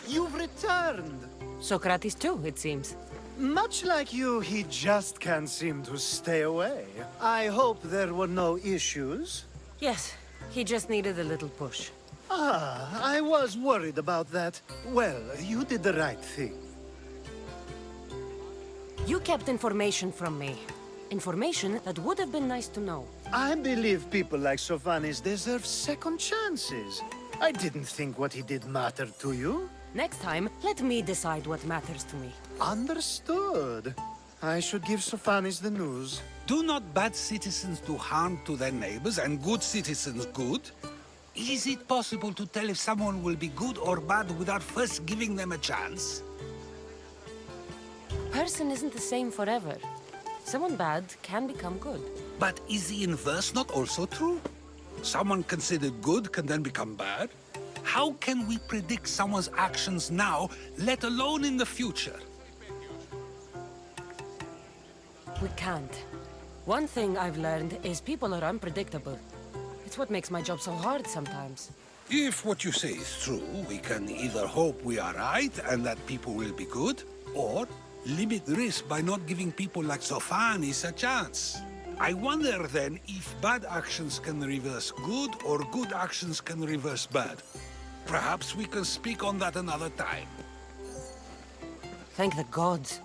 You've returned! Socrates too, it seems. Much like you, he just can't seem to stay away. I hope there were no issues. Yes, he just needed a little push. Ah, I was worried about that. Well, you did the right thing. You kept information from me. Information that would have been nice to know. I believe people like Sophanes deserve second chances. I didn't think what he did mattered to you. Next time, let me decide what matters to me. Understood. I should give Sophanes the news. Do not bad citizens do harm to their neighbors and good citizens good? Is it possible to tell if someone will be good or bad without first giving them a chance? A person isn't the same forever. Someone bad can become good. But is the inverse not also true? Someone considered good can then become bad? How can we predict someone's actions now, let alone in the future? We can't. One thing I've learned is people are unpredictable. It's what makes my job so hard sometimes. If what you say is true, we can either hope we are right and that people will be good, or limit risk by not giving people like Sofanis a chance. I wonder then if bad actions can reverse good or good actions can reverse bad. Perhaps we can speak on that another time. Thank the gods.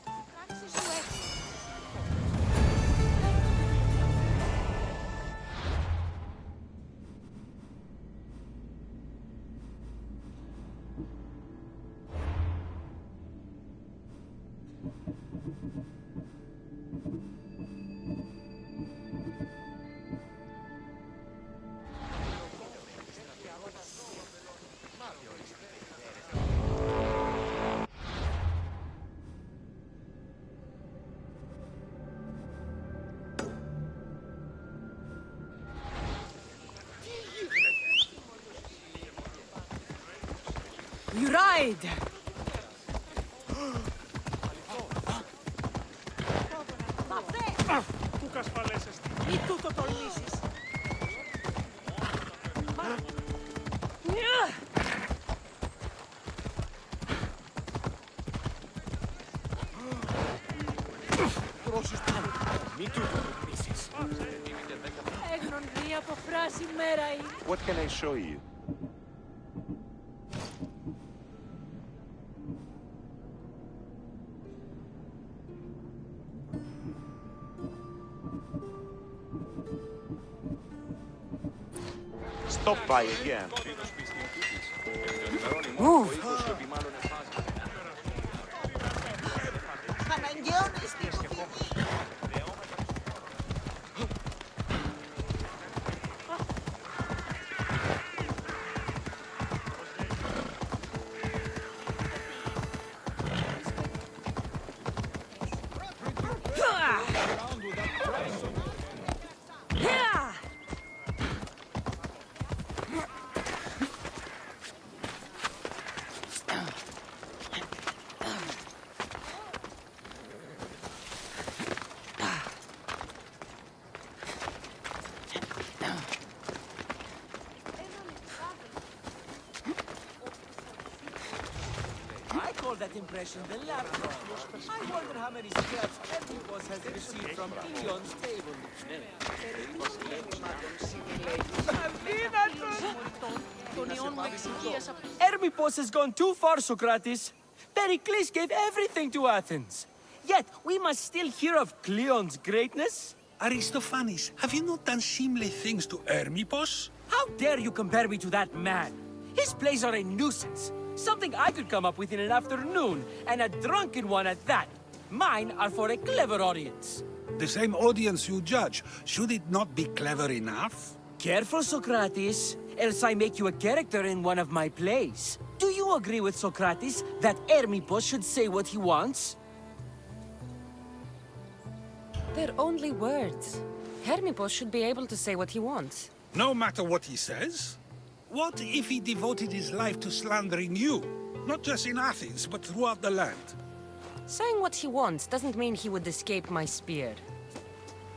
You ride! Πού κασπαλέσαι. Ή τούτο τολμήσεις. Δρόσους του. Μη τούτο τολμήσεις. Έγνον δει από φράση μέρα ή. What can I show you? Stop by again. Move! I call that impression the laptop. I wonder how many scraps every boss has received from Cleon's table. Hermipos has gone too far, Socrates. Pericles gave everything to Athens. Yet, we must still hear of Cleon's greatness. Aristophanes, have you not done seemly things to Hermipos? How dare you compare me to that man? His plays are a nuisance. Something I could come up with in an afternoon, and a drunken one at that. Mine are for a clever audience. The same audience you judge. Should it not be clever enough? Careful, Socrates, else I make you a character in one of my plays. Do you agree with Socrates that Hermipos should say what he wants? They're only words. Hermipos should be able to say what he wants. No matter what he says? What if he devoted his life to slandering you? Not just in Athens, but throughout the land. Saying what he wants doesn't mean he would escape my spear.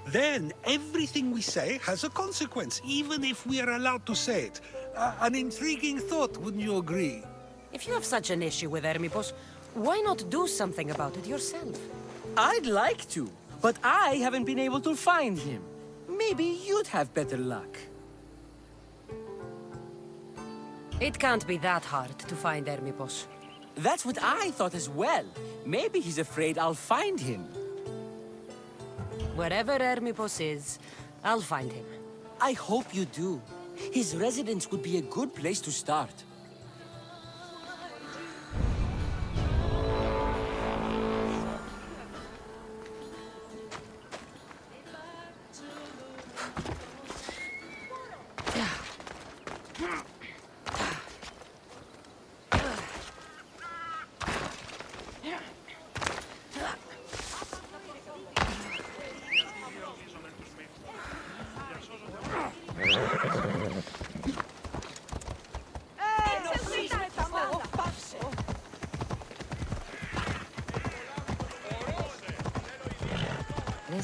Then everything we say has a consequence, even if we are allowed to say it. An intriguing thought, wouldn't you agree? If you have such an issue with Hermipos, why not do something about it yourself? I'd like to, but I haven't been able to find him. Maybe you'd have better luck. It can't be that hard to find Hermipos. That's what I thought as well. Maybe he's afraid I'll find him. Wherever Hermipos is, I'll find him. I hope you do. His residence would be a good place to start.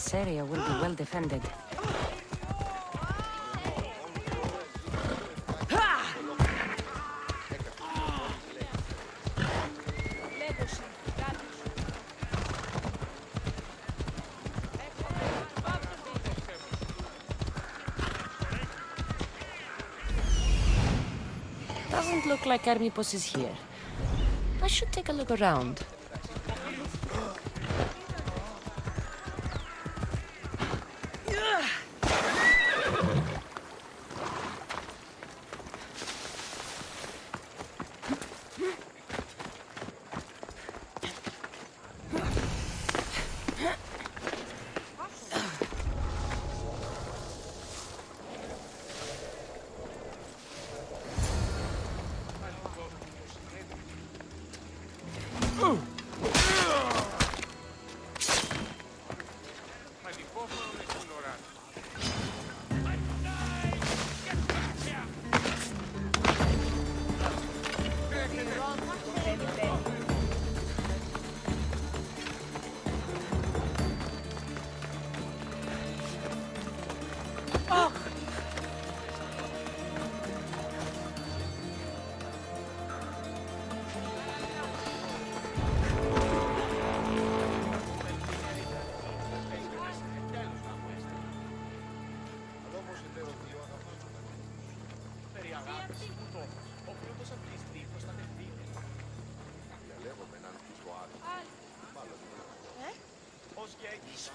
This area will be well defended. Doesn't look like Hermipos is here. I should take a look around.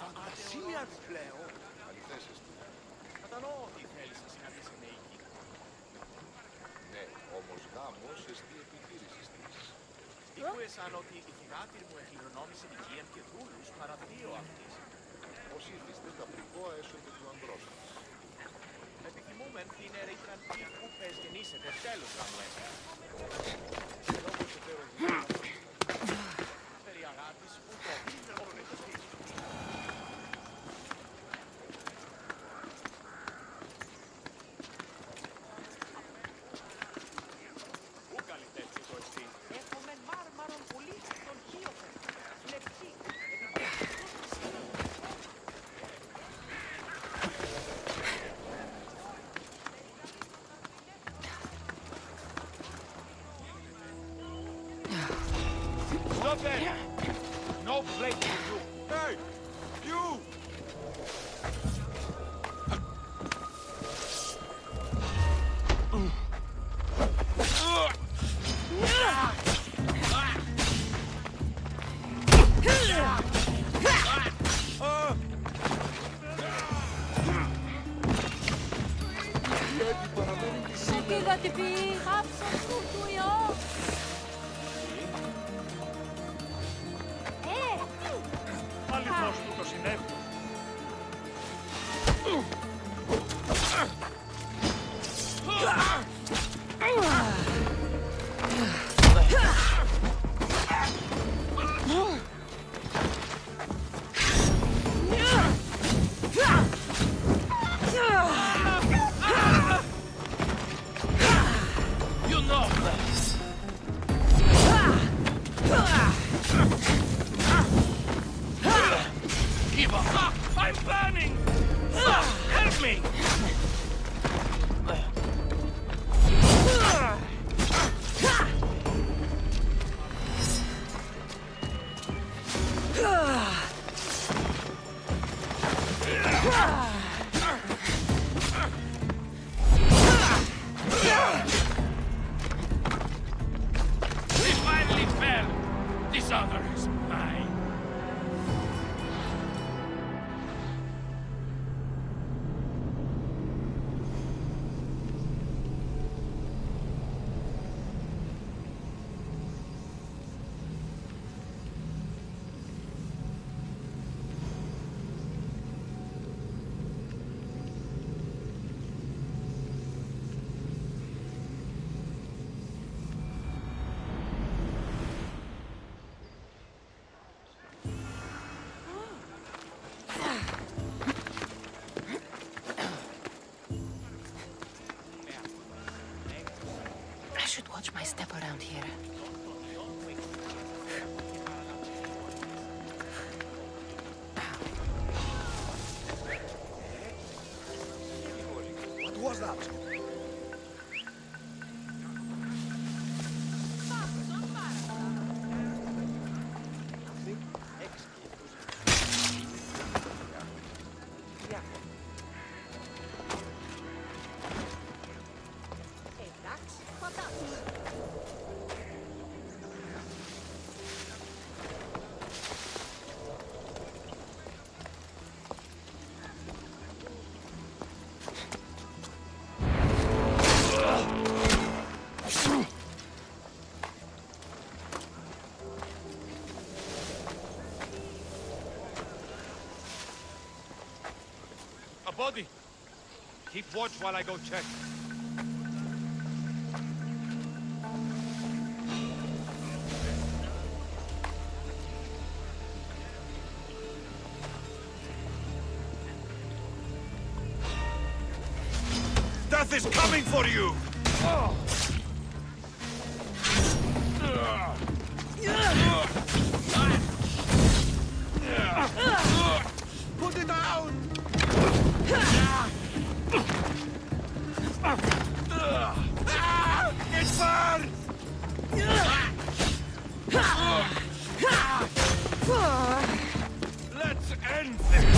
Φαντασία πλέον. Κατανοώ ότι θέλεις να συναντήσει με εκεί. Ναι, όμως γάμος εστί επιχείρησης της. Ήκουεσαν ότι η θυγάτηρ μου εκληρονόμησε οικίαν και δούλους παρά δύο αυτής. Ως ήθιστε τα πρικόα έσονται του ανδρός σας. Επιθυμούμεν την ερεϊκραντή που πες γεννήσετε τέλος γάμου έσαι. Όπως ετέρω Περί αγάπης που το όπλητος της. Πού καλλιτέτσι το εσύ. Έχουμε μάρμαρον πολύ στον χείοφεν. Λεπτή. Stop there! No place for you. Hey! You! Σοκίδα τι πει, χάψα σου του ιό. Αληθώς του το συνέβη. You know this. Give up! I'm burning! Help me! He finally fell! This other is mine! I should watch my step around here. A body! Keep watch while I go check. Death is coming for you! Put it down! It's far! Let's end this!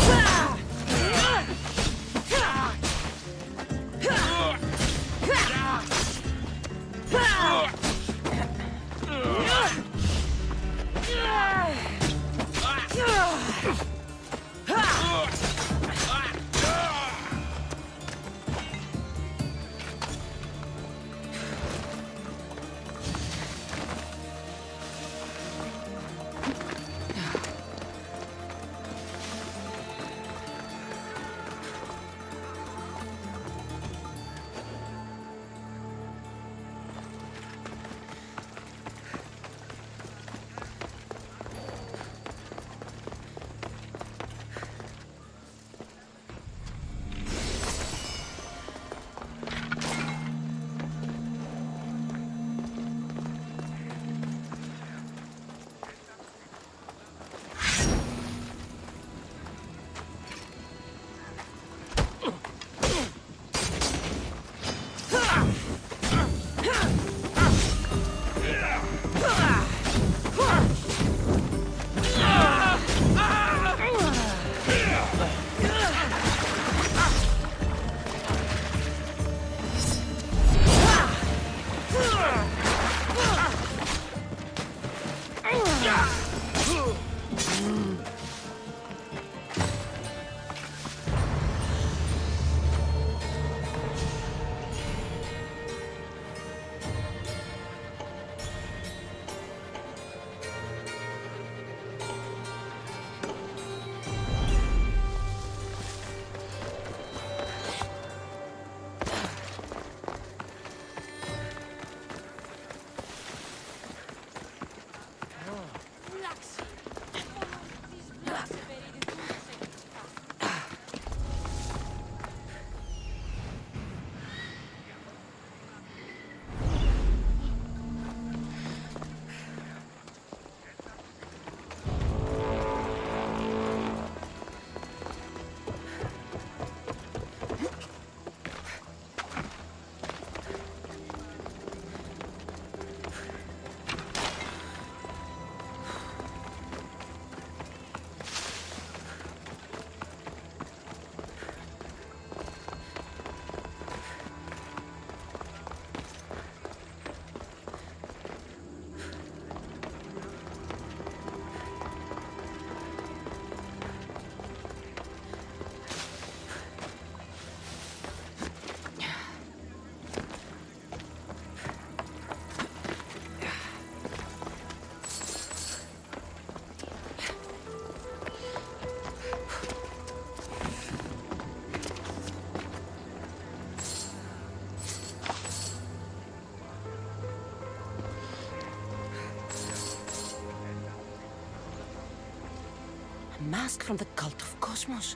Mask from the cult of Cosmos.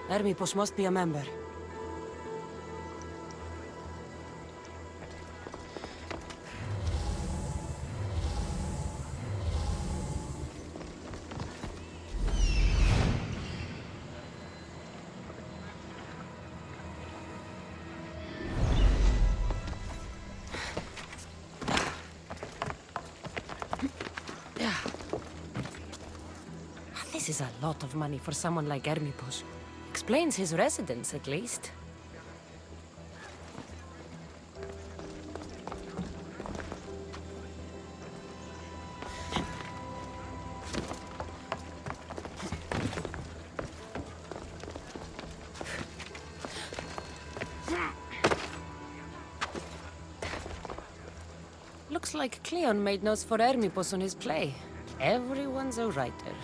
Hermipos must be a member. This is a lot of money for someone like Hermipos. Explains his residence, at least. Looks like Cleon made notes for Hermipos on his play. Everyone's a writer.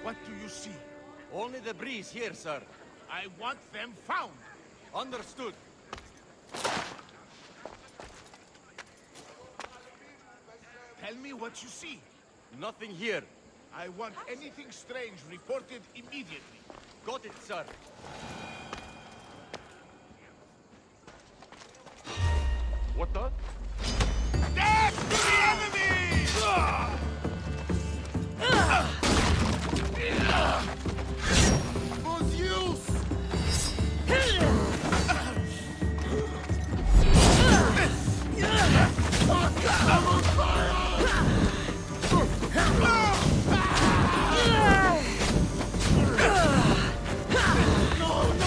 What do you see? Only the breeze here, sir. I want them found. Understood. Tell me what you see. Nothing here. I want anything strange reported immediately. Got it, sir. What the? Death to the enemy! Who's use? I'm on fire! No, no!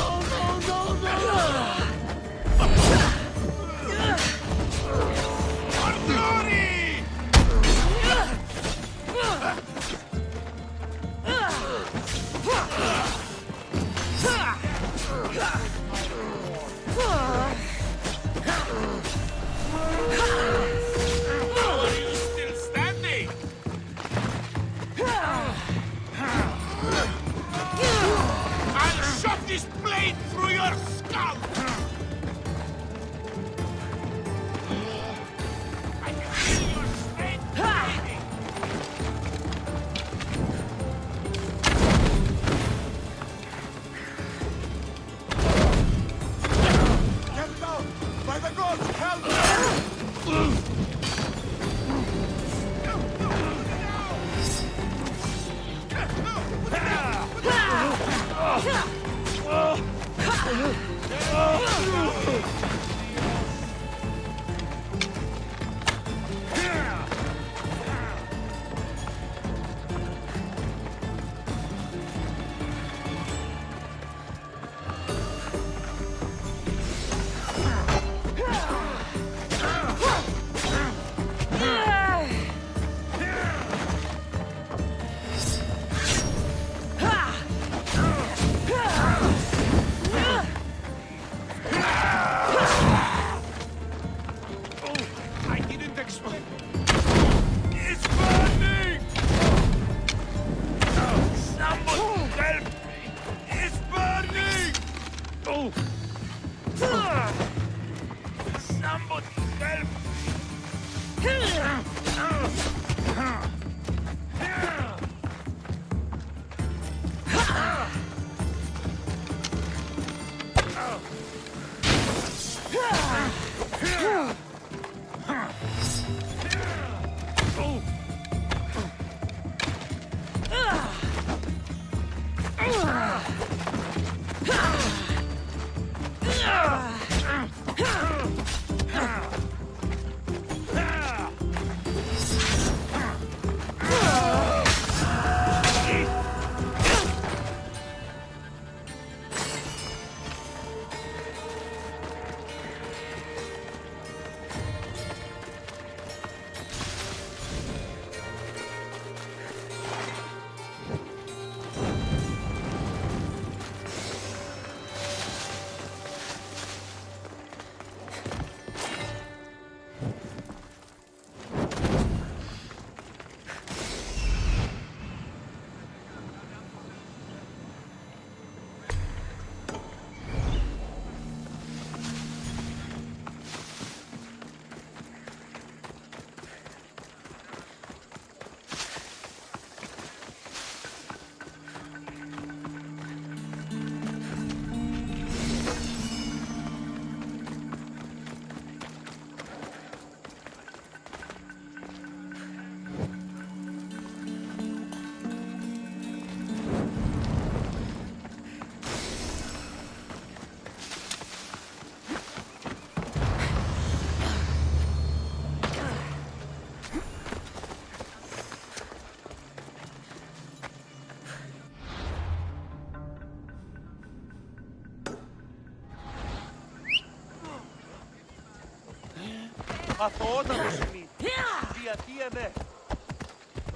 Αθωότατος ημί. Διατίεμαι.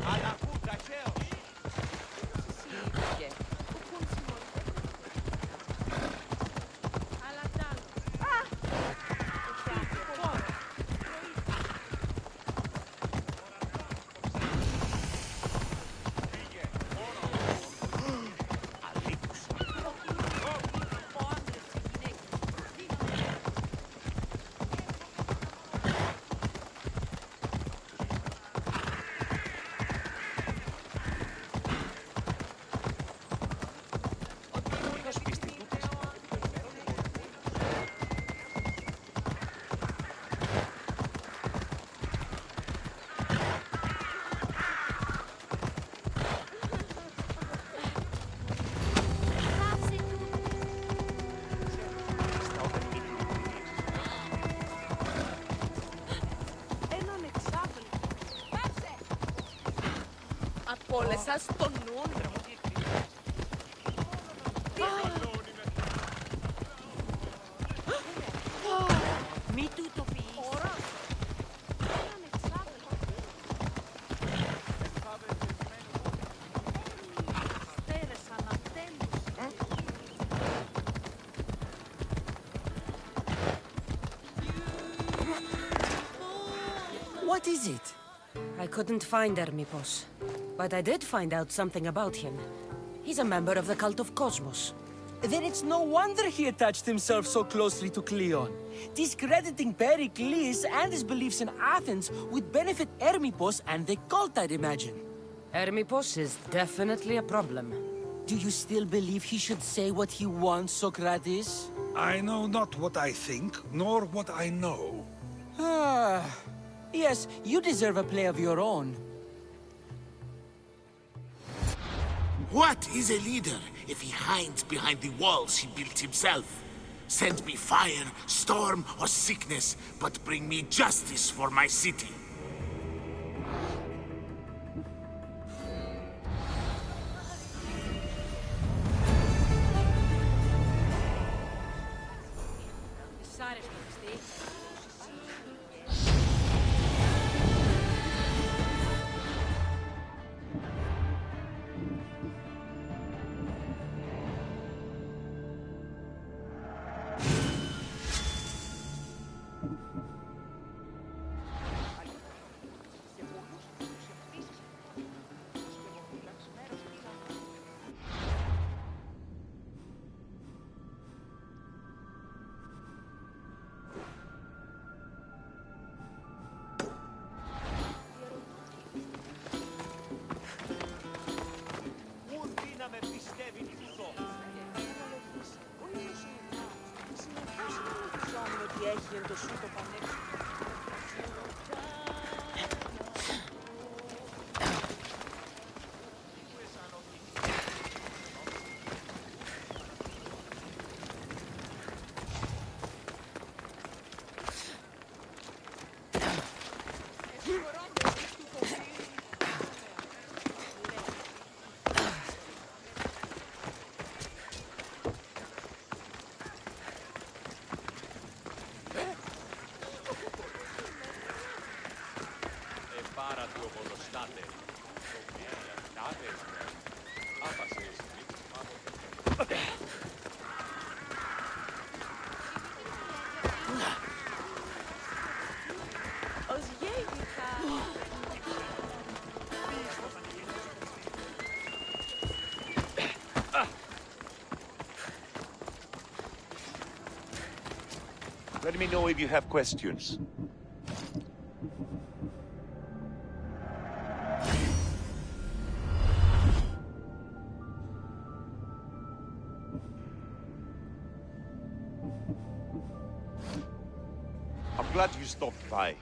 Αλλαχού ταχαίως. Απόλεσα στο νου. Μη του το πεις. What is it? I couldn't find Hermipos, but I did find out something about him. He's a member of the cult of Cosmos. Then it's no wonder he attached himself so closely to Cleon. Discrediting Pericles and his beliefs in Athens would benefit Hermipos and the cult, I'd imagine. Hermipos is definitely a problem. Do you still believe he should say what he wants, Socrates? I know not what I think, nor what I know. Ah, yes, you deserve a play of your own. What is a leader if he hides behind the walls he built himself? Send me fire, storm, or sickness, but bring me justice for my city. Let me know if you have questions. I'm glad you stopped by.